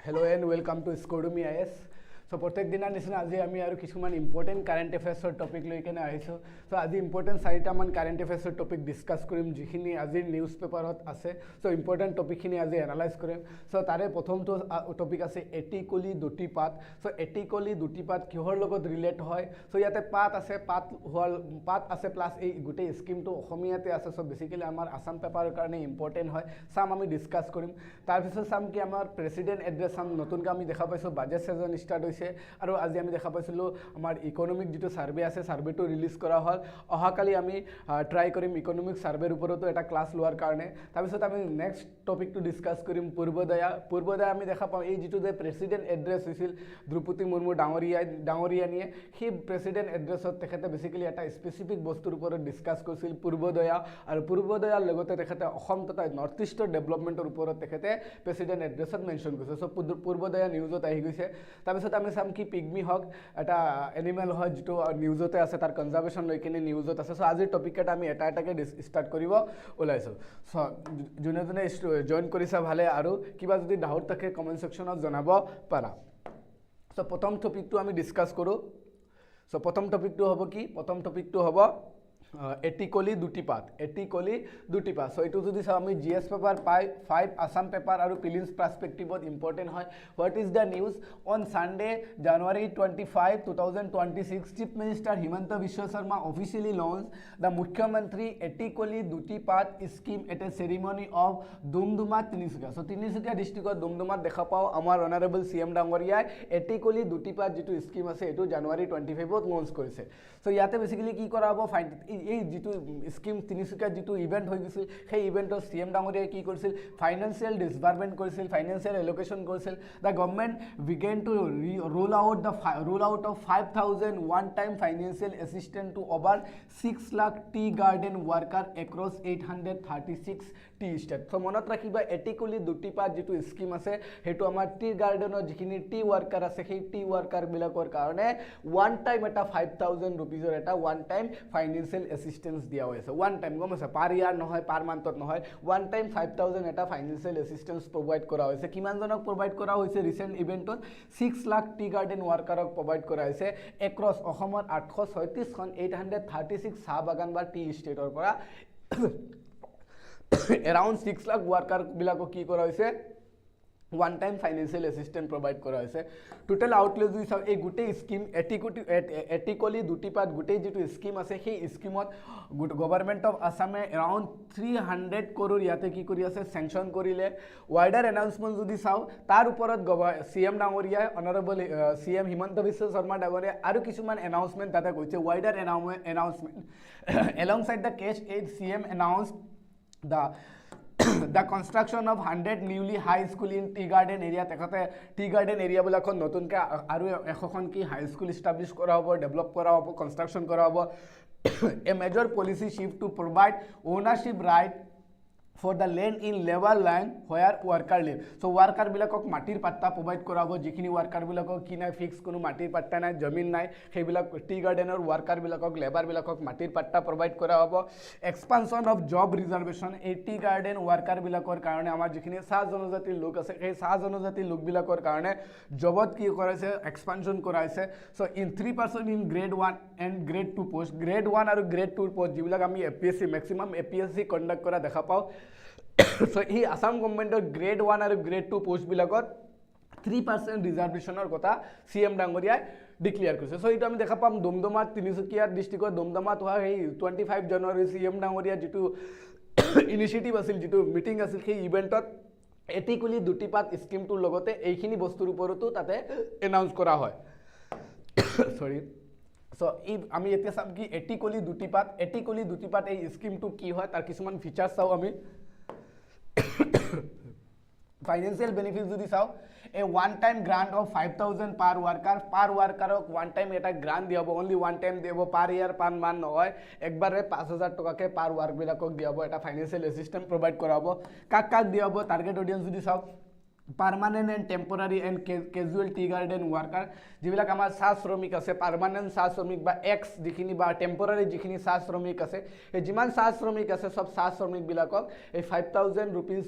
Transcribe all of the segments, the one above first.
Hello and welcome to Scordemy IAS. So प्रत्येक दिना निचिना আজি আমি আৰু কিছুমান ইম্পৰ্টেন্ট কাৰেন্ট এফেয়াৰ্সৰ টপিক লৈ কেনে আহিছো সো আজি ইম্পৰ্টেন্ট 4টা মান কাৰেন্ট এফেয়াৰ্সৰ টপিক ডিসকাস কৰিম যিখিনি আজি নিউজ পেপাৰত আছে সো ইম্পৰ্টেন্ট টপিকখিনি আজি এনালাইজ কৰিম সো তাৰে প্ৰথমটো টপিক আছে এটিকলি দুটিপাত সো এটিকলি দুটিপাত কিহৰ লগত ৰিলেট হয় সো ইয়াতে পাত আছে পাত আছে প্লাস এই গুটেই স্কিমটো অসমীয়াতে আছে সো বেসিক্যালি আমাৰ আসাম পেপাৰৰ কাৰণে ইম্পৰ্টেন্ট হয় সাম আমি ডিসকাস কৰিম তাৰ পিছত সাম কি আমাৰ প্ৰেসিডেন্ট এড্ৰেছ সাম নতুনকৈ আমি দেখা পাইছো বাজেট সেজন স্টাৰ্ট আৰু আজি আমি দেখা পাইছিলো আমাৰ ইকোনমিক যেটো সাৰ্ভে আছে সাৰ্ভেটো ৰিলিজ কৰা হল অহাকালি আমি ট্ৰাই কৰিম ইকোনমিক সাৰ্ভেৰ ওপৰতো এটা ক্লাস লোৱাৰ কাৰণে তাৰ পিছত আমি নেক্সট টপিকটো ডিসকাস কৰিম পূৰ্বদয়া আমি দেখা পাম এই যেটো যে প্ৰেসিডেন্ট এড্ৰেছ হৈছিল দ্ৰৌপদী মুৰ্মু ডাঙৰীয়ানিয়ে সেই প্ৰেসিডেন্ট এড্ৰেছত তেখেতে বেসিক্যালি এটা স্পেসিফিক বস্তুৰ ওপৰত ডিসকাস কৰিছিল পূৰ্বদয়া আৰু পূৰ্বদয়াৰ লগতে তেখেতে অসম তথা নৰ্থ ইষ্টৰ ডেভেলপমেন্টৰ ওপৰত তেখেতে প্ৰেসিডেন্ট এড্ৰেছত মেনশন কৰিছে সো পূৰ্বদয়া নিউজত আহি গৈছে তাৰ পিছত আমি সাম কি পিগমি হক এটা এনিমেল হয় যেটো নিউজতে আছে তাৰ কনজাৰভেশন লৈ কিনে নিউজত আছে সো আজিৰ টপিকটা আমি এটা এটাকে স্টাৰ্ট কৰিব ওলাইছো সো জুনে জয়েন কৰিছা ভালে আৰু কিবা যদি ডাউট থাকে কমেন্ট সেকশনত জনাব পাৰা সো প্ৰথম টপিকটো আমি ডিসকাস কৰো সো প্ৰথম টপিকটো হ'ব কি প্ৰথম টপিকটো হ'ব এটিকলি দুটিপাত সো এটো যদি চাও আমি জিএস পেপাৰ 5 আসাম পেপাৰ আৰু প্ৰিলিমছ পাৰ্সপেক্টিভত ইম্পৰ্টেন্ট হয় what is the news on Sunday January 25 2026 chief minister Himanta Biswa Sarma officially launch the Mukhyamantri Etikoli Dutipat scheme at a ceremony of Dumduma Tinsukia so Tinsukia ডিস্ট্ৰিক্টত দুমদুমাত দেখা পাও আমাৰ অনাৰেবল সিএম ডাঙৰীয়াই এটিকলি দুটিপাত যেটো স্কিম আছে এটো জানুৱাৰী 25ত লঞ্চ কৰিছে সো ইয়াতে বেসিক্যালি কি কৰা হ'ব এই যেটো স্কিম তিনিচুকীয়া যেটো ইভেন্ট হৈ গৈছিল সেই ইভেন্টৰ সিএম ডাঙৰীয়াই কি কৰিছিল ফাইনান্সিয়েল ডিসবাৰ্সমেন্ট কৰিছিল ফাইনান্সিয়েল এলোকেশন কৰিছিল the government began to roll out of 5000 one time financial assistance to over 6 lakh tea garden worker across 836 T state so মনত ৰাখিবা এটিকলি দুটিপাত যেটো স্কিম আছে হেতু আমাৰ টি গাৰ্ডেনৰ যিখিনি টি ওয়াৰ্কাৰ আছে সেই টি ওয়াৰ্কাৰ বিলাকৰ কাৰণে ওয়ান টাইম এটা 5000 रुपीजৰ এটা ওয়ান টাইম ফাইনান্সিয়েল এসিস্টেন্স দিয়া হৈছে ওয়ান টাইম গম আছে পাৰ ইয়াৰ নহয় পাৰ মান্থত নহয় ওয়ান টাইম 5000 এটা ফাইনান্সিয়েল এসিস্টেন্স প্ৰভাইড কৰা হৈছে কিমান জনক প্ৰভাইড কৰা হৈছে ৰিসেন্ট ইভেন্টত 6 লাখ টি গাৰ্ডেন ওয়াৰ্কাৰক প্ৰভাইড কৰা হৈছে এক্ৰছ অসমৰ 836 খন 836 চাহ বাগান বা টি ষ্টেটৰ পৰা around 6 lakh worker bilako ki kora hoise one time financial assistance provide kora hoise total outlay jodi sab ei gute scheme etikoli dutipat gute jitu scheme ase সেই স্কিমত গভর্নমেন্ট অফ আসামে around 300 crore ইয়াতে কি কৰি আছে sanction কৰিলে ওয়াইডাৰ announcement যদি চাও তাৰ ওপৰত সিএম ডাঙৰীয়া অনাৰেবল সিএম হিমন্ত বিশ্ব শৰ্মা ডাঙৰীয়া আৰু কিছুমান এনাউন্সমেন্ট তাতে কৈছে ওয়াইডাৰ announcement alongside the cash aid CM announced the construction of 100 newly high school in tea garden area তেখতে tea garden area বিলাকত নতুনকৈ আৰু এখন কি হাই স্কুল এস্টাবলিশ কৰা হ'ব ডেভেলপ কৰা হ'ব কনস্ট্ৰাকশন কৰা হ'ব a major policy shift to provide ownership right for the land in level line where worker live so worker bilakok matir patta provide korabo jikhini worker bilakok ki nai fix kono matir patta nai jamin nai sei bilak tea gardener worker bilakok labor bilakok matir patta provide kora hobo expansion of job reservation tea garden worker bilakor karone amar jikhini sa jonojati lok ase sei sa jonojati lok bilakor karone jobot ki koraise expansion koraise so in 3% in grade 1 and grade 2 post grade 1 aru grade 2 post jibilak ami APSC maximum APSC conduct kora dekha pao so he Assam government grade 1 and grade 2 post bilakot 3% reservationৰ কথা CM ডাঙৰীয়াই declare কৰিছে so এটা আমি দেখা পাম দমদমা তিনিচুকীয়া ডিস্ট্ৰিক্টৰ দমদমাত হোৱা এই 25 জানুৱাৰী CM ডাঙৰীয়া যেটো ইনিশিয়েটিভ আছিল যেটো মিটিং আছিল সেই ইভেন্টত এটিকলি দুটিপাত স্কিমটোৰ লগতে এইখিনি বস্তুৰ ওপৰতো তাতে এনাউন্স কৰা হয় সৰি সো আমি এতিয়া চাম কি এটিকলি দুটিপাত এই স্কিমটো কি হয় তাৰ কিছুমান ফিচাৰ্ছ চাও আমি financial benefits jodi sao a one time grant of 5000 per worker ok one time eta grant diabo only one time diabo per year per month noy ekbare 5000 toka ke per work bilakok diabo eta financial assistance provide korabo kak diabo target audience jodi sao permanent and temporary and casual tea garden worker jibilak amar sa শ্রমিক আছে permanent sa শ্রমিক ba ex jikhini ba temporary jikhini sa শ্রমিক আছে e jiman sa শ্রমিক আছে sob sa শ্রমিক bilakok e 5000 rupees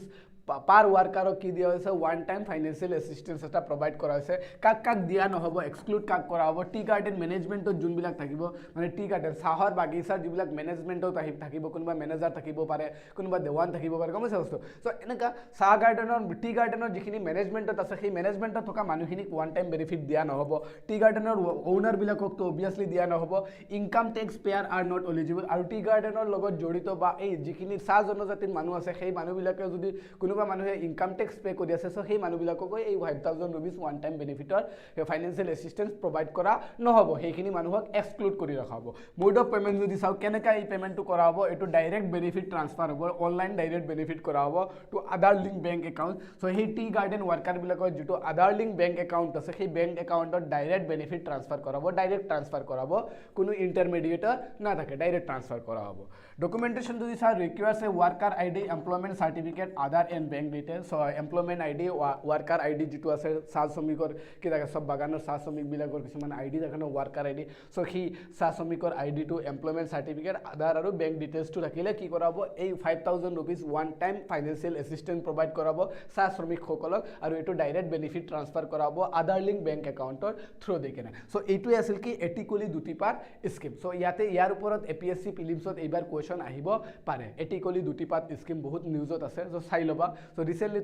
পাৰ ওয়ার্কারক কি দিয়া হয়েছে ওয়ান টাইম ফাইনেন্সিয়াল এসিস্টেন্স এটা প্রভাইড করা হয়েছে কাক কাক দিয়া নহব এক্সক্লুড কাক করা হব টি গার্ডেন ম্যানেজমেন্টত যোনবিলাক থাকিব মানে টি গার্ডেন চাহৰ বাগিচাৰ যিবিলাক ম্যানেজমেন্টত থাকিব কোনোবা ম্যানেজাৰ থাকিব পাৰে কোনোবা দেৱান থাকিব পাৰে গম পাইছা বস্তু সো এনেকা চাহ গাৰ্ডেনৰ টি গাৰ্ডেনৰ যিখিনি ম্যানেজমেন্টত আছে সেই ম্যানেজমেন্টত থকা মানুহখিনিক ওয়ান টাইম বেনিফিট দিয়া নহব টি গাৰ্ডেনৰ ওনাৰ বিলাকক তো অবভিয়াসলি দিয়া নহব income tax payer are not eligible আৰু টি গাৰ্ডেনৰ লগত জড়িত বা এই যিখিনি চাহ জনজাতিৰ মানুহ আছে সেই মানুহবিলাকে যদি কোনোবা মানুহে ইনকাম ট্যাক্স পে কৰি আছে সো সেই মানুহবিলাকক এই 5000 rupees one time বেনিফিটৰ financial এসিস্টেন্স provide কৰা নহব সেইখিনি মানুহক এক্সক্লুড কৰি ৰখা হ'ব মোড অফ পেমেন্ট যদি চাও কেনেকা এই পেমেন্টটো কৰা হ'ব এটো ডাইৰেক্ট বেনিফিট ট্ৰান্সফাৰ হ'ব অনলাইন ডাইৰেক্ট বেনিফিট কৰা হ'ব টু আদাৰ লিংক বেংক একাউন্ট সো সেই টি গাৰ্ডেন ওয়াৰ্কাৰ বিলাকৰ যেটো আদাৰ লিংক বেংক একাউন্ট আছে সেই বেংক একাউন্টত ডাইৰেক্ট বেনিফিট ট্ৰান্সফাৰ কৰা হ'ব ডাইৰেক্ট ট্ৰান্সফাৰ কৰা হ'ব কোনো ইন্টাৰমিডিয়েটৰ না থাকে ডাইরেক্ট ট্রান্সফার করা হবে ডকুমেন্টেশন যদি sir requires a worker ID employment certificate Aadhaar and bank details so employment ID worker ID যেটো আছে চাহ শ্ৰমিকৰ কি থাকে সব বাগানৰ চাহ শ্ৰমিক বিলাকৰ কিছুমান আইডি থাকে ওয়াৰ্কাৰ আইডি সো সেই চাহ শ্ৰমিকৰ আইডি টু এমপ্লয়মেন্ট সাৰ্টিফিকেট আধাৰ আৰু ব্যাংক ডিটেইলস টু ৰাখিলে কি কৰাব এই 5000 rupees one time financial এসিস্টেন্স provide কৰাব চাহ শ্ৰমিকসকলক আৰু এটো ডাইৰেক্ট বেনিফিট ট্ৰান্সফাৰ কৰাব আধাৰ লিংক বেংক একাউন্টৰ থ্ৰু দি কেনে সো এইটোই আছিল কি এটিকলি দুটিপাৰ স্কিম সো ইয়াতে ইয়াৰ ওপৰত এপিএসসি প্ৰিলিমছত এইবাৰ কোৱেশ্চন আহিব পাৰে এটিকলি দুটিপাত স্কিম বহুত নিউজত আছে সো চাই লবা সো ৰিসেন্টলি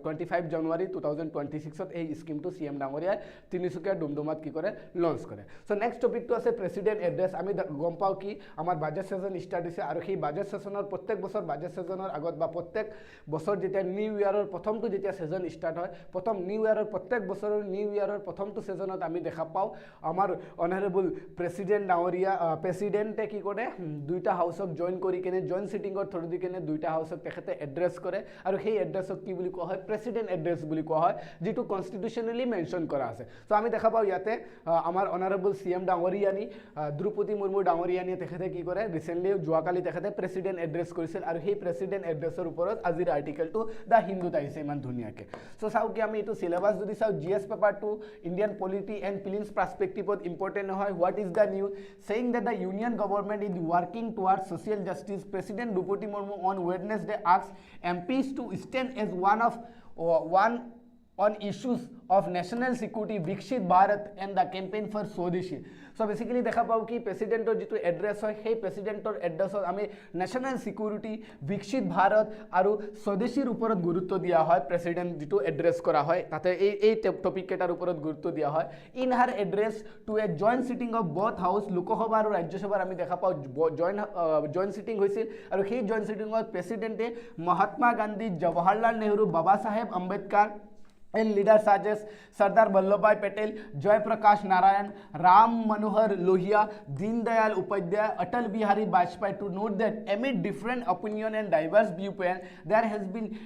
25 জানুৱাৰী 2026 ত এই স্কিমটো সিএম ডাঙৰীয়া তিনিচুকীয়া ডুমডুমাত কি কৰে লঞ্চ কৰে সো নেক্সট টপিকটো আছে প্ৰেসিডেন্ট এড্ৰেছ আমি গম পাও কি আমাৰ বাজেট সেশন স্টাৰ্ট হৈছে আৰু সেই বাজেট সেশনৰ প্ৰত্যেক বছৰ বাজেট সেশনৰ আগত বা প্ৰত্যেক বছৰ যেতিয়া নিউ ইয়াৰৰ প্ৰথমটো যেতিয়া সেশন স্টাৰ্ট হয় প্ৰথম নিউ ইয়াৰৰ প্ৰত্যেক বছৰৰ নিউ ইয়াৰৰ প্ৰথমটো সেশনত আমি দেখা পাও আমাৰ অনাৰেবল প্ৰেসিডেন্ট ডাঙৰীয়া প্ৰেসিডেন্টে কি কৰে দুইটা হাউসক জয়েন কৰি কেনে জয়েন সিটিংৰ থ্ৰু দি কেনে দুইটা হাউসক তেখেতে এড্ৰেছ কৰে আৰু সেই এড্ৰেছক কি বুলি কোৱা হয় প্ৰেসিডেন্ট এড্ৰেছ বুলি কোৱা হয় যেটো কনস্টিটিউশনালি মেনশন কৰা আছে সো আমি দেখা পাও ইয়াতে আমাৰ অনাৰেবল সিএম ডাঙৰীয়ানী দ্ৰৌপদী মুৰ্মু ডাঙৰীয়ানীয়ে তেখেতে কি কৰে ৰিসেন্টলি যোৱাকালি তেখেতে প্ৰেসিডেন্ট এড্ৰেছ কৰিছিল আৰু সেই প্ৰেসিডেন্ট এড্ৰেছৰ ওপৰত আজিৰ আৰ্টিকেলটো দা হিন্দুত আহিছে ইমান ধুনীয়াকে সো চাও কি আমি এটো সিলেবাস যদি চাও GS paper 2 Indian polity and prelims পাৰ্সপেক্টিভত ইম্পৰ্টেন্ট হয় what is the news saying that the union government is working towards social justice. President Draupadi Murmu on Wednesday asked MPs to stand as one on issues of national security, Vikshit Bharat and the campaign for Swadeshi. So basically দেখা পাও কি প্ৰেসিডেন্টৰ যেটো address হয় সেই প্ৰেসিডেন্টৰ এড্ৰেছত আমি national security বিকশিত ভাৰত আৰু স্বদেশীৰ ওপৰত গুৰুত্ব দিয়া হয় প্ৰেসিডেন্ট যেটো এড্ৰেছ কৰা হয় তাতে এই টপিক কেটাৰ ওপৰত গুৰুত্ব দিয়া হয় in her address to a joint sitting of both house Lok Sabha আৰু ৰাজ্যসভাৰ আমি দেখা পাও জয়েন্ট সিটিং হৈছিল আৰু সেই জয়েন্ট সিটিংত প্ৰেসিডেন্টে মহাত্মা গান্ধী জৱাহৰলাল নেহৰু বাবা সাহেব Ambedkar and leaders such as Sardar Vallabhbhai Patel, Joy Prakash Narayan, Ram Manohar Lohia, Deen Dayal Upadhyay, Atal Bihari Vajpayee to note that amid different opinion and diverse viewpoint, there has been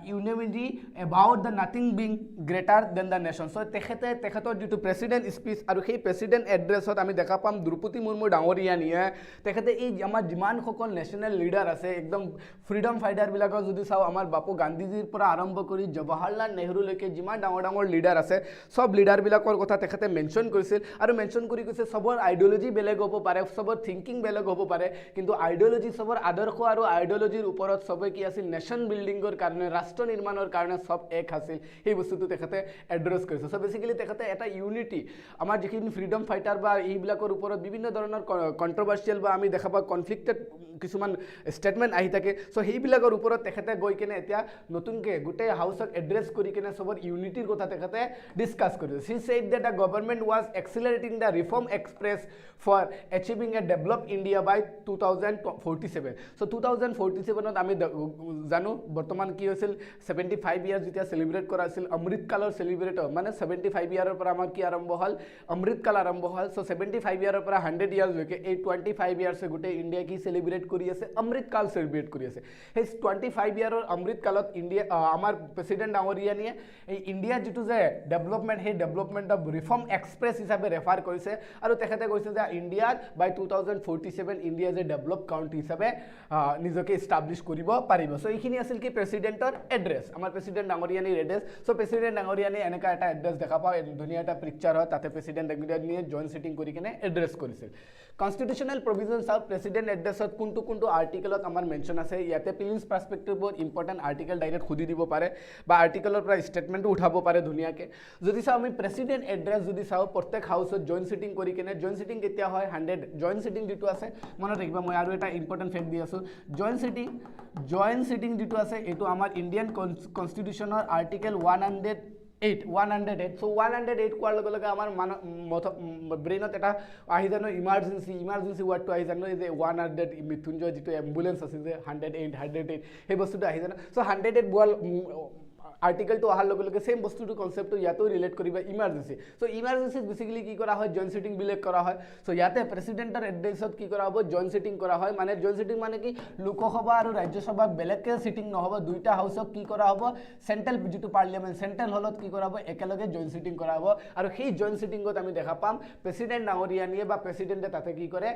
unanimity about the nothing being greater than the nation. So tekhetor jitu president speech aru সেই president address ত আমি দেখা পাম দ্রৌপদী মুৰ্মু ডাঙৰীয়ানীয়ে তেখেতে এই আমাৰ যিমান সকল national leader আছে একদম ফ্ৰীডম ফাইটাৰ বিলাকৰ যদি চাও আমাৰ বাপু গান্ধীজীৰ পৰা আৰম্ভ কৰি জৱাহৰলাল নেহৰু লৈকে যিমান ডাঙৰ লিডাৰ আছে সব লিডাৰ বিলাকৰ কথা তেখেতে মেনশন কৰিছিল আৰু মেনশন কৰি কৈছে সবৰ আইডিওলজি বেলেগ হ'ব পাৰে সবৰ থিংকিং বেলেগ হ'ব পাৰে কিন্তু আইডিওলজি সবৰ আদৰ্শ আৰু আইডিওলজিৰ ওপৰত সবে কি আছিল নেশন বিল্ডিংৰ কাৰণে ৰাষ্ট্ৰ নিৰ্মাণৰ কাৰণে সব এক আছিল এই বস্তুটো তেখেতে এড্ৰেছ কৰিছে সো বেসিক্যালি তেখেতে এটা ইউনিটি আমাৰ যিখিনি ফ্ৰীডম ফাইটাৰ বা এইবিলাকৰ ওপৰত বিভিন্ন ধৰণৰ কন্ট্ৰভাৰ্চিয়েল বা আমি দেখা পাওঁ কনফ্লিক্টেড কিছুমান ষ্টেটমেন্ট আহি থাকে সো সেইবিলাকৰ ওপৰত তেখেতে গৈ কেনে এতিয়া নতুনকে গোটেই হাউসক এড্ৰেছ কৰি কেনে সবৰ ইউনিটিৰ কথা তেখেতে ডিসকাস কৰিছে she said that the government was accelerating the reform express for achieving a developed India by 2047 so 2047 ত আমি জানো বৰ্তমান কি হৈছিল 75 ইয়াৰ যেতিয়া সেলিব্ৰেট কৰা আছিল অমৃত কালৰ সেলিব্ৰেটৰ মানে 75 ইয়াৰৰ পৰা আমাৰ কি আৰম্ভ হল অমৃত কাল আৰম্ভ হল সো 75 ইয়াৰৰ পৰা 100 ইয়াৰ্স লৈকে এই 25 ইয়াৰ্স গোটে ইন্ডিয়া কি সেলিব্ৰেট কৰি আছে অমৃত কাল সেলিব্ৰেট কৰি আছে এই 25 ইয়াৰৰ অমৃত কালত ইন্ডিয়া আমাৰ প্ৰেসিডেন্ট ডাঙৰীয়ানীয়ে এই ইন্ডিয়া যেটো যে ডেভেলপমেন্ট হে ডেভেলপমেন্ট অফ ৰিফৰ্ম এক্সপ্ৰেছ হিচাপে ৰেফাৰ কৰিছে আৰু তেখেতে কৈছে যে ইন্ডিয়া বাই 2047 ইন্ডিয়া যে ডেভেলপ কাউন্ট্ৰি হিচাপে নিজকে এস্টাবলিশ কৰিব পাৰিব সো এইখিনি আছিল কি প্ৰেসিডেন্টৰ এড্ৰেছ আমাৰ প্ৰেসিডেন্ট ডাঙৰীয়ানীৰ এড্ৰেছ সো প্ৰেসিডেন্ট ডাঙৰীয়ানী এনেকা এটা এড্ৰেছ দেখা পাও ধুনীয়া এটা পিকচাৰ হয় তাতে প্ৰেসিডেন্ট ডাঙৰীয়ানীয়ে জয়েন্ট সিটিং কৰি কেনে এড্ৰেছ কৰিছিল কনস্টিটিউশনাল প্ৰভিজনছ অফ প্ৰেসিডেন্ট এড্ৰেছত কোন কোনটো আৰ্টিকেলত আমাৰ মেনশ্যন আছে ইয়াতে প্ৰিলিমছ পাৰ্সপেক্টিভত ইম্পৰ্টেণ্ট আৰ্টিকেল ডাইৰেক্ট খুদি দিব পাৰে বা আৰ্টিকেলৰ পৰা ষ্টেটমেণ্টটো উঠাব পাৰে ধুনীয়াকৈ যদি চাওঁ আমি প্ৰেচিডেণ্ট এড্ৰেছ যদি চাওঁ প্ৰত্যেক হাউচত জইণ্ট সিটিং কৰি কিনে জইণ্ট সিটিং কেতিয়া হয় 100 জইণ্ট সিটিং যেটো আছে মনত ৰাখিবা মই আৰু এটা ইম্পৰ্টেণ্ট ফেক্ট দি আছো জইণ্ট সিটিং যেটো আছে এটো আমাৰ ইণ্ডিয়ান কনষ্টিটিউচনৰ আৰ্টিকেল 108 so 108 কোৱাৰ লগে লগে আমাৰ ব্ৰেইনত এটা আহি জানো ইমাৰ্জেন্সি ওয়াৰ্ডটো আহি জানো যে 100 মৃত্যুঞ্জয় যেটো এম্বুলেন্স আছে যে 108 সেই বস্তুটো আহি জানো so 108 বোল आर्टिकल तो अहार लगे सेम बस्तु कन्सेप्ट इतो रिलेट करिबा इमार्जेंसी सो इमार्जेंसी बेसिकली की करा है जॉइंट सिटिंग बिलेट करा है सो याते प्रेसिडेंटर एड्रेसत की करा हबो जॉइंट सिटिंग करा है माने जॉइंट सिटिंग माने कि लोकसभा और राज्यसभा बेलेके सिटिंग न हबो दुईटा हाउसक की करा हबो सेंट्रल जितु पार्लियामेंट सेंट्रल हॉलत की करा हबो एकेलगे जॉइंट सिटिंग करा हबो और সেই जॉइंट सिटिंगत আমি দেখা পাম প্রেসিডেন্ট ডাঙরিয়ানিয়ে বা প্রেসিডেন্টে তাতে কি করে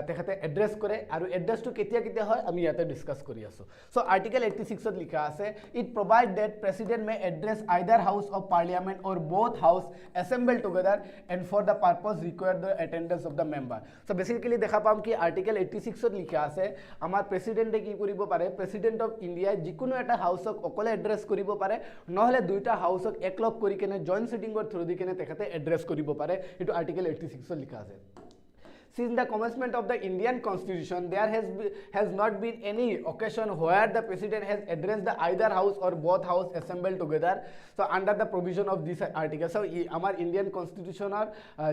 তেখেতে এড্রেস করে আর এড্রেসটো কেতিয়া কেতিয়া হয় আমি ইয়াতে ডিসকাস কৰি আছো সো আর্টিকেল 86 ত লিখা আছে it provide that president may address either house of parliament or both house assembled together and for the purpose require the attendance of the member so basically দেখা পাম কি আর্টিকেল 86 ত লিখা আছে আমাৰ প্ৰেসিডেন্টে কি কৰিব পাৰে প্ৰেসিডেন্ট অফ ইন্ডিয়া যিকোনো এটা হাউসক অকলে এড্ৰেস কৰিব পাৰে নহলে দুইটা হাউসক একলগ কৰি কেনে জয়েন্ট সিটিংৰ থ্ৰু দি কেনে তেখেতে এড্ৰেস কৰিব পাৰে এটো আর্টিকেল 86 ত লিখা আছে Since the commencement of the Indian Constitution, there has not been any occasion where the President has addressed the either house or both house assembled together. So under the provision of this article, so our Indian Constitution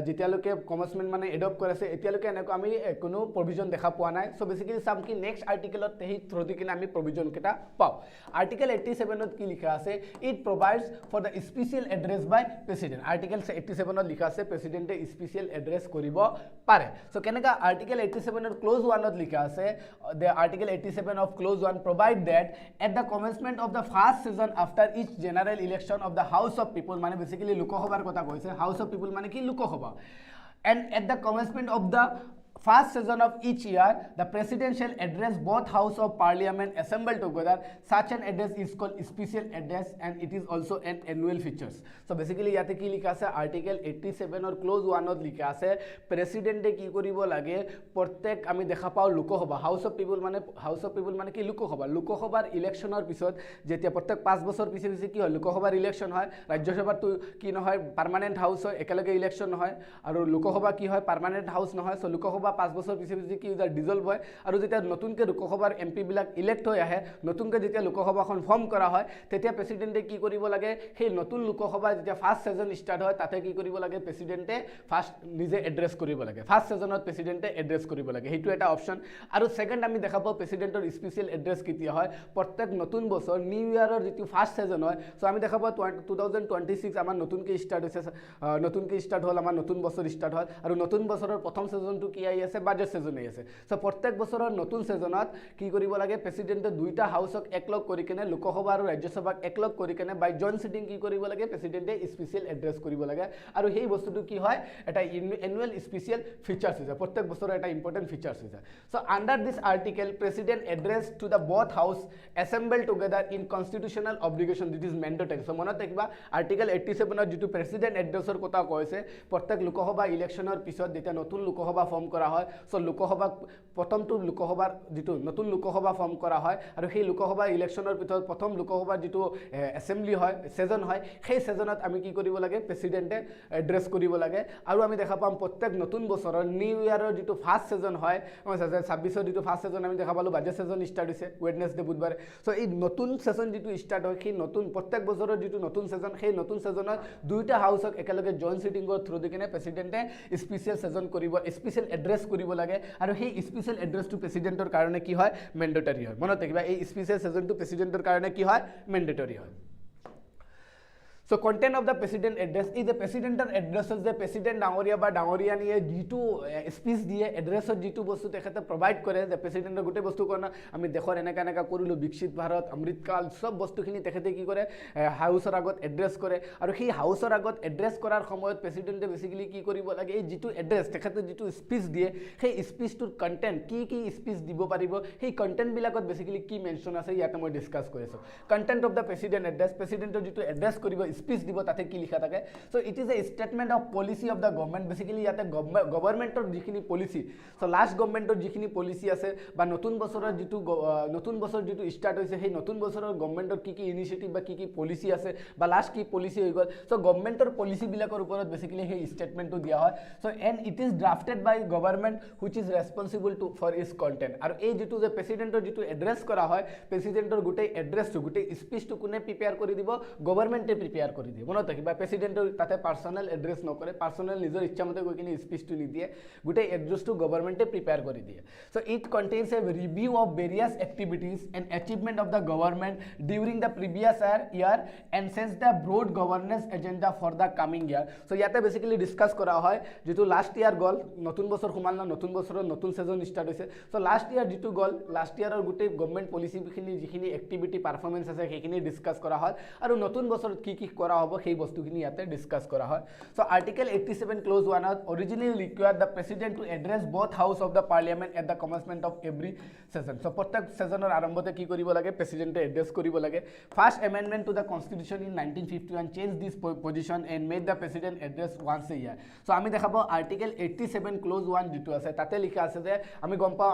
jetialoke commencement mane adopt korase etialoke enako ami kono provision dekha poa nai. So basically sam ki next article ot tehi through di kina ami provision keta pao. Article 87 ot ki likha ase it provides for the special address by President. Article 87 ot likha ase President e special address koribo pare. So kenaka article 87 or clause 1 ot likha ase the article 87 of clause 1 provide that at the commencement of the first session after each general election of the house of people mane basically lokosabhar kotha koise house of people mane ki lokosabha and at the commencement of the first session of each year the president shall address both house of parliament assembled together such an address is called special address and it is also an annual features so basically yate ki likha ase article 87 or clause 1 ot likha ase president e ki koribo lage prottek ami dekha pao lokosabha house of people mane ki lokosabhar election or pisot jetia prottek 5 bochor piche ki hoy lokosabhar election hoy rajya sabhar to ki no hoy permanent house hoy ekelage election no hoy aru lokosabha ki hoy permanent house no hoy so lokosabha 5 বছৰ পিছে পিছে কি user dissolved হয় আৰু যেতিয়া নতুনকৈ লোকসভাৰ MP বিলাক ইলেক্ট হৈ আহে নতুনকৈ যেতিয়া লোকসভাখন ফৰ্ম কৰা হয় তেতিয়া প্ৰেসিডেন্টে কি কৰিব লাগে সেই নতুন লোকসভা যেতিয়া ফাৰ্স্ট সেজন ষ্টাৰ্ট হয় তাতে কি কৰিব লাগে প্ৰেসিডেন্টে ফাৰ্স্ট নিজে এড্ৰেছ কৰিব লাগে ফাৰ্স্ট সেজনত প্ৰেসিডেন্টে এড্ৰেছ কৰিব লাগে হেতু এটা অপচন আৰু সেকেন্ড আমি দেখা পাও প্ৰেসিডেন্টৰ স্পেশাল এড্ৰেছ কেতিয়া হয় প্ৰত্যেক নতুন বছৰ নিউ ইয়াৰৰ যেটো ফাৰ্স্ট সেজন হয় সো আমি দেখা পাও 2026 আমাৰ নতুনকৈ ষ্টাৰ্ট হৈছে নতুনকৈ ষ্টাৰ্ট হ'ল আমাৰ নতুন বছৰ ষ্টাৰ্ট হ'ল আৰু নতুন বছৰৰ প্ৰথম সেজনটো কি আছে বাজেট সেজন আছে সো প্ৰত্যেক বছৰৰ নতুন সেজনত কি কৰিব লাগে প্ৰেসিডেন্টে দুইটা হাউসক একলগ কৰি কেনে লোকসভা আৰু ৰাজ্যসভাক একলগ কৰি কেনে বাই জয়েন্ট সিটিং কি কৰিব লাগে প্ৰেসিডেন্টে স্পেশাল এড্ৰেছ কৰিব লাগে আৰু সেই বস্তুটো কি হয় এটা এনুৱেল স্পেশাল ফিচাৰ্স আছে প্ৰত্যেক বছৰৰ এটা ইম্পৰ্টেন্ট ফিচাৰ্স আছে so under this article president address to the both house assembled together in constitutional obligation that is mandatory so মনত ৰাখিবা আৰ্টিকেল 87 ৰ যেটো প্ৰেসিডেন্ট এড্ৰেছৰ কথা কৈছে প্ৰত্যেক লোকসভা ইলেকশনৰ পিছত যেতিয়া নতুন লোকসভা ফৰ্ম কৰা হয় সো লোকসভা প্ৰথমটো লোকসভাৰ যেটো নতুন লোকসভা ফৰ্ম কৰা হয় আৰু সেই লোকসভা ইলেকশনৰ পিছত প্ৰথম লোকসভাৰ যেটো এসেম্বলি হয় সেজন হয় সেই সেজনত আমি কি কৰিব লাগে প্ৰেসিডেন্টে এড্ৰেছ কৰিব লাগে আৰু আমি দেখা পাম প্ৰত্যেক নতুন বছৰৰ নিউ ইয়াৰৰ যেটো ফাৰ্স্ট সেজন হয় 26 ৰ যেটো ফাৰ্স্ট সেজন আমি দেখা পালো বাজেট সেজন ষ্টাৰ্ট হৈছে ওয়েডনেসডে বুধবাৰে সো এই নতুন সেজন যেটো ষ্টাৰ্ট হয় সেই নতুন প্ৰত্যেক বছৰৰ যেটো নতুন সেজন সেই নতুন সেজনত দুইটা হাউসক একেলগে জয়েন্ট সিটিংৰ থ্ৰু দি কেনে প্ৰেসিডেন্টে স্পেশাল সেজন কৰিব স্পেশাল এড্ৰেছ কৰিব লাগে আৰু সেই স্পেশাল এড্ৰেছ টু প্ৰেসিডেন্টৰ কাৰণে কি হয় ম্যান্ডেটৰি হয় মনত ৰাখিবা এই স্পেশাল সেজন টু প্ৰেসিডেন্টৰ কাৰণে কি হয় ম্যান্ডেটৰি হয় So content of the president address is the presidential addresses the president ডাঙৰীয়া বা ডাঙৰীয়ানিয়ে যেটো স্পিচ দিয়ে এড্ৰেছত যেটো বস্তু তেখেতে প্ৰভাইড কৰে যে প্ৰেসিডেন্টৰ গোটে বস্তু কোন আমি দেখৰ এনেকা কৰিলো বিকশিত ভাৰত অমৃতকাল সব বস্তুখিনি তেখেতে কি কৰে হাউসৰ আগত এড্ৰেছ কৰে আৰু সেই হাউসৰ আগত এড্ৰেছ কৰাৰ সময়ত প্ৰেসিডেন্টে বেসিক্যালি কি কৰিব লাগে এই যেটো এড্ৰেছ তেখেতে যেটো স্পিচ দিয়ে সেই স্পিচটোৰ কন্টেন্ট কি স্পিচ দিব পাৰিব সেই কন্টেন্ট বিলাকত বেসিক্যালি কি মেনশন আছে ইয়াতে মই ডিসকাস কৰিছো content of the president address প্ৰেসিডেন্টৰ যেটো এড্ৰেছ কৰিব স্পিচ দিব তাতে কি লিখা থাকে so it is a statement of policy of the government basically ইয়াতে গভৰ্নমেন্টৰ যিখিনি পলিসি সো লাস্ট গভৰ্নমেন্টৰ যিখিনি পলিসি আছে বা নতুন বছৰৰ যিটো স্টাৰ্ট হৈছে সেই নতুন বছৰৰ গভৰ্নমেন্টৰ কি ইনিশিয়েটিভ বা কি পলিসি আছে বা লাস্ট কি পলিসি হৈ গল সো গভৰ্নমেন্টৰ পলিসি বিলাকৰ ওপৰত বেসিক্যালি সেই স্টেটমেন্টটো দিয়া হয় so and it is drafted by government which is responsible to for its content আৰু এই যিটো যে প্ৰেসিডেন্টৰ যিটো এড্ৰেছ কৰা হয় প্ৰেসিডেন্টৰ গোটেই এড্ৰেছটো গোটেই স্পিচটো কোনে প্ৰিপেয়াৰ কৰি দিব গভৰ্নমেন্টে প্ৰিপেয়াৰ কৰি দিয়ে মনত ৰাখিবা প্ৰেসিডেন্টৰ তাতে পাৰ্সোনাল এড্ৰেছ নকৰে পাৰ্সোনাল নিজৰ ইচ্ছামতে গৈ কিনে স্পিচটো নিদিয়ে গোটেই এড্ৰেছটো গভৰ্নমেন্টে প্ৰিপেয়াৰ কৰি দিয়ে so it contains a review of various activities and achievement of the government during the previous year and sets the broad governance agenda for the coming year so ইয়াতে বেসিক্যালি ডিসকাস কৰা হয় যেটো last ইয়াৰ গল নতুন বছৰ সোমাল না নতুন বছৰৰ নতুন সেজন স্টাৰ্ট হৈছে সো লাস্ট ইয়াৰ যেটো গল লাস্ট ইয়াৰৰ গোটেই গভৰ্নমেন্ট পলিসি যিখিনি এক্টিভিটি পাৰফৰমেন্স আছে সেইখিনি ডিসকাস কৰা হয় আৰু নতুন বছৰত কি কৰা হ'ব সেই বস্তুখিনি ইয়াতে ডিসকাস কৰা হয় so article 87 clause 1 originally required the president to address both house of the parliament at the commencement of every session so প্ৰত্যেক সেশনৰ আৰম্ভতে কি কৰিব লাগে প্ৰেসিডেন্টে এড্ৰেছ কৰিব লাগে first amendment to the constitution in 1951 change this position and made the president address once a year so আমি দেখাব article 87 clause 1 যেটো আছে তাতে লিখা আছে যে আমি গম পাওঁ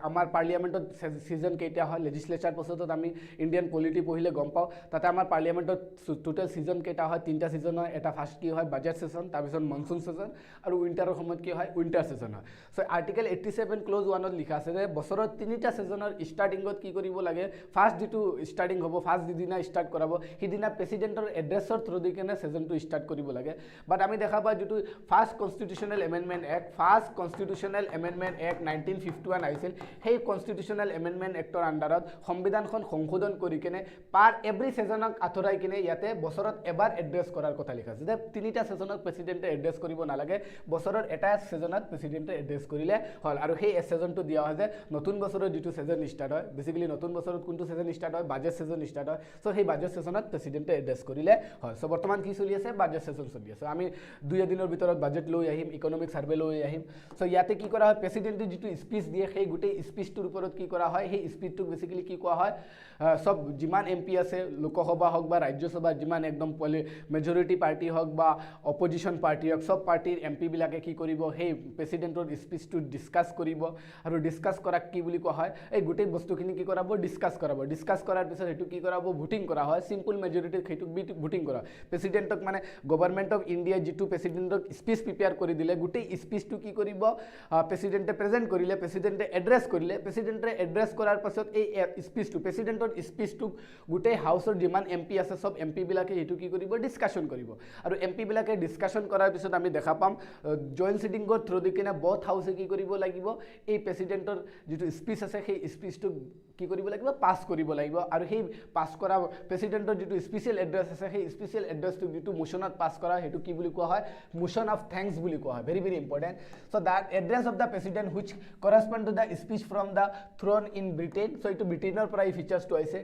আমাৰ পাৰ্লিয়ামেন্টত সিজন কেইটা হয় লেজিসলেচাৰ প্ৰসেসত আমি ইন্ডিয়ান পলিটি পঢ়িলে গম পাওঁ তাতে আমাৰ পাৰ্লিয়ামেন্টত টোটাল সিজন কেইটা হয় তিনটা সিজন হয় এটা ফাৰ্স্ট কি হয় বাজেট সেশন তাৰপিছত মনসুন সেশন আৰু উইন্টাৰৰ সময়ত কি হয় উইন্টাৰ সেশন হয় সো আৰ্টিকেল 87 ক্লজ 1 ত লিখা আছে যে বছৰত তিনিটা সেশনৰ স্টাৰ্টিংত কি কৰিব লাগে ফাৰ্স্ট যেটো স্টাৰ্টিং হ'ব ফাৰ্স্ট দিনা স্টাৰ্ট কৰাব সিদিনা প্ৰেসিডেন্টৰ এড্ৰেছৰ থ্ৰু দি কেনে সেশনটো স্টাৰ্ট কৰিব লাগে বাট আমি দেখা পাওঁ যেটো ফাৰ্স্ট কনস্টিটিউশনাল এমেন্ডমেন্ট এক্ট 1951 আহিছিল সেই কনস্টিটিউশনাল এমেন্ডমেন্ট এক্টৰ আন্ডাৰত সংবিধানখন সংশোধন কৰি কেনে পাৰ এভৰি সেশনক আথৰাই কিনে ইয়াতে বছৰত এবাৰ এড্ৰেছ কৰাৰ কথা লিখা আছে যে তিনিটা সেশনত প্ৰেসিডেন্টে এড্ৰেছ কৰিব নালাগে বছৰৰ এটা সেশনত প্ৰেসিডেন্টে এড্ৰেছ কৰিলে হল আৰু সেই সেশনটো দিয়া হয় যে নতুন বছৰৰ যেটো সেশন স্টাৰ্ট হয় বেসিক্যালি নতুন বছৰত কোনটো সেশন স্টাৰ্ট হয় বাজেট সেশন স্টাৰ্ট হয় সো সেই বাজেট সেশনত প্ৰেসিডেন্টে এড্ৰেছ কৰিলে হয় সো বৰ্তমান কি চলি আছে বাজেট সেশন চলি আছে আমি 2 দিনৰ ভিতৰত বাজেট লৈ আহিম ইকোনমিক সাৰ্ভে লৈ আহিম সো ইয়াতে কি কৰা হয় প্ৰেসিডেন্টে যেটো স্পিচ দিয়ে সেই গোটেই স্পিচটোৰ ওপৰত কি কৰা হয় সেই স্পিচটো বেসিক্যালি কি কোৱা হয় সব যিমান এমপি আছে লোকসভা হওক বা ৰাজ্যসভা যিমান একদম মেজৰিটি পাৰ্টি হওক বা অপজিশন পাৰ্টি হওক সব পাৰ্টিৰ এমপি বিলাকে কি কৰিব সেই প্ৰেসিডেন্টৰ স্পিচটো ডিসকাস কৰিব আৰু ডিসকাস কৰা কি বুলি কোৱা হয় এই গোটেই বস্তুখিনি কি কৰাব ডিসকাস কৰাৰ পিছত হেতু কি কৰাব ভোটিং কৰা হয় সিম্পল মেজৰিটি হেতু ভোটিং কৰা প্ৰেসিডেন্টক মানে গভৰ্নমেন্ট অফ ইন্ডিয়া যেটো প্ৰেসিডেন্টক স্পিচ প্ৰিপেয়াৰ কৰি দিলে গোটেই স্পিচটো কি কৰিব প্ৰেসিডেন্টে প্ৰেজেন্ট কৰিলে প্ৰেসিডেন্টে এড্ৰেছ কৰিলে প্ৰেসিডেন্টে এড্ৰেছ কৰাৰ পাছত এই স্পিচটো প্ৰেসিডেন্টৰ স্পিচটো গোটেই হাউসৰ যিমান এমপি আছে সব এমপি বিলাকে হেতু কি কৰিব ডিসকাশন কৰিব আৰু এমপি বিলাকে ডিসকাশন কৰাৰ পিছত আমি দেখা পাম জয়েন্ট সিটিংৰ থ্ৰু দি কিনে বহুত হাউসে কি কৰিব লাগিব এই প্ৰেসিডেন্টৰ যেটো স্পিচ আছে সেই স্পিচটো কি কৰিব লাগিব পাস কৰিব লাগিব আৰু সেই পাস কৰা প্ৰেসিডেন্টৰ যেটো স্পেশাল এড্ৰেছ আছে সেই স্পেশাল এড্ৰেছটো যেটো মোশনত পাস কৰা হেতু কি বুলি কোৱা হয় মোশন অফ থ্যাঙ্কস বুলি কোৱা হয় very important so that address of the president which correspond to the speech from the throne in Britain so it Britainer prai features to aise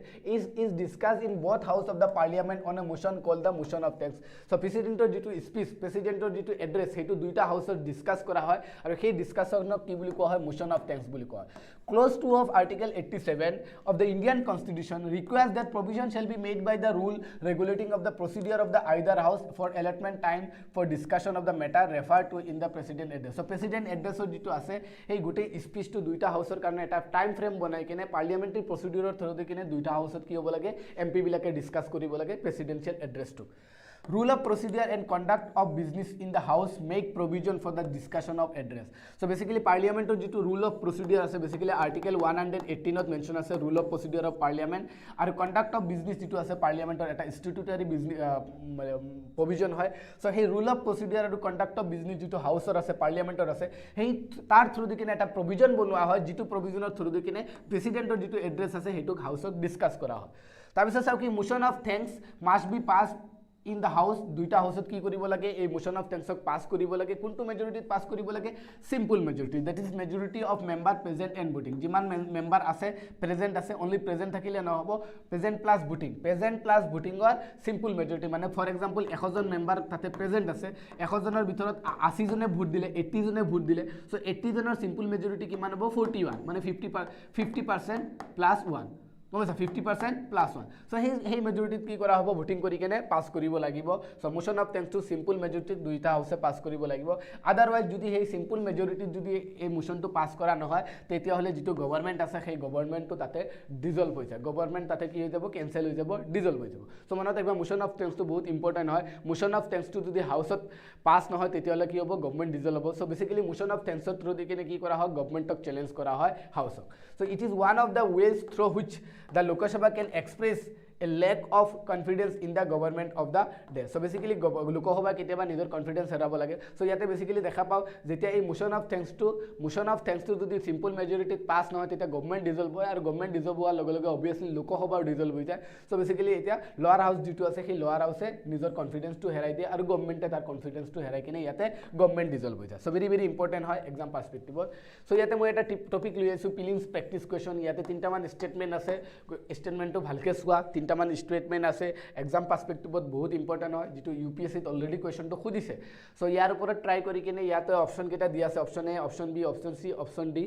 is discussed in both house of the parliament on a motion called the motion of thanks so presidentor jitu speech presidentor jitu address hetu duita house discuss kora hoy aru সেই discussion ki boli koa hoy motion of thanks boli koa clause 2 of article 87 of the Indian constitution requires that provision shall be made by the rule regulating of the procedure of the either house for allotment time for discussion of the matter referred to in the president address so president address jitu ase ei gote speech to duita house karone eta time frame banai kene parliamentary procedure through de kene duita house ki hobo lage mp bilake discuss koribo lage presidential address to rule of procedure and conduct of business in the house make provision for the discussion of address so basically parliament or jitu rule of procedure ase basically article 118 ot mention ase rule of procedure of parliament aru conduct of business jitu ase parliament or eta statutory business provision hoy so hey rule of procedure aru conduct of business jitu house or ase parliament or ase hey tar through dikine eta provision bonwa hoy jitu provision or through dikine president or jitu address ase hetuk house ot discuss kora hoy tar bisor sao ki motion of thanks must be passed in the house duita house ki koribo lage a motion of thanks pass koribo lage kuntu majority pass koribo lage simple majority that is majority of member present and voting jiman member ase present ase only present thakile na hobo present plus voting or simple majority mane for example 100 জন member tate present ase 100 জনৰ ভিতৰত 80 জনে vote দিলে 80 জনে vote দিলে so 80 জনৰ simple majority কিমান হ'ব 41 মানে 50% plus 1 গম পাইছা 50% +1 সো সেই মেজৰিটিত কি কৰা হ'ব ভোটিং কৰি কেনে পাস কৰিব লাগিব so motion of thanks to simple মেজৰিটিত দুইটা হাউসে পাস কৰিব লাগিব আদাৰৱাইজ যদি সেই সিম্পল মেজৰিটিত যদি এই মোশনটো পাস কৰা নহয় তেতিয়া হলে যেটো গভৰ্নমেন্ট আছে সেই গভৰ্নমেন্টটো তাতে ডিজলভ হৈ যায় গভৰ্নমেন্ট তাতে কি হৈ যাব কেনসেল হৈ যাব ডিজলভ হৈ যাব সো মনত একবাৰ মোশন অফ থ্যাঙ্কস টু বহুত ইম্পৰ্টেন্ট হয় মোশন অফ থ্যাঙ্কস টু যদি হাউসত পাস নহয় তেতিয়া হলে কি হ'ব গভৰ্নমেন্ট ডিজলভ হ'ব so basically motion of thanks through the কেনে কি কৰা হয় গভৰ্নমেন্টক চ্যালেঞ্জ কৰা হয় হাউসক so it is one of the ways through which the Lok Sabha can express a lack of confidence in the government of the day. So basically Lok Sabha keteba nijor confidence herabo lage. So yate basically dekha pao jetia ei motion of thanks to jodi simple majority pass nohoy tetia government dissolve hoy aru government dissolve hoar loge loge obviously Lok Sabha dissolve hoy jay. So basically etia lower house jitu ase sei lower house e nijor confidence to herai die aru government tar confidence to herai kine yate government dissolve hoy jay. So very very important hoy exam perspective. So yate moi eta topic lui aisu prelims practice question yate tinta man statement ase statement to bhalke sua মান statement আছে exam পার্সপেক্টিভত বহুত important হয় যেটো UPSC ত already কোয়েশ্চনটো খুদিছে so ইয়াৰ ওপৰত ট্ৰাই কৰি কিনে ইয়াতে অপশন কেটা দিয়া আছে option A option B option C option D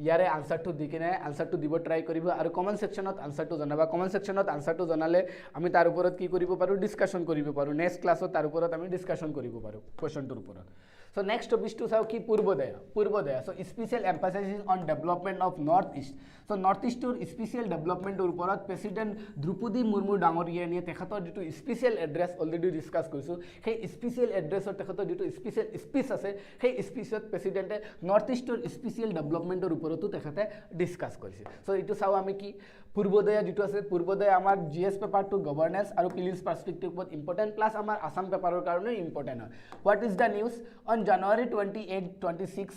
ইয়াৰে আনসাৰটো দি কিনে আনসাৰটো দিব ট্ৰাই কৰিব আৰু কমেন্ট সেকশনত আনসাৰটো জনাবা কমেন্ট সেকশনত আনসাৰটো জনালে আমি তাৰ ওপৰত কি কৰিব পাৰো ডিসকাশন কৰিব পাৰো নেক্সট ক্লাছত তাৰ ওপৰত আমি ডিসকাশন কৰিব পাৰো কোয়েশ্চনটোৰ ওপৰত So next topic to say ki Purvodaya. So special emphasis on development of Northeast. So Northeast or special development uporat President Drupadi Murmu Dangoriya niye tekhator jitu special address already discuss korisu. Hey special address or tekhator jitu special speech ase hey speech President Northeast or special development uporat tekhate discuss korise. So itu sao ami ki Purvodaya jitu ase Purvodaya amar GS paper to governance aru prelims perspective but important plus amar Assam paper or karone important hoy. What is the news on January 28, 26,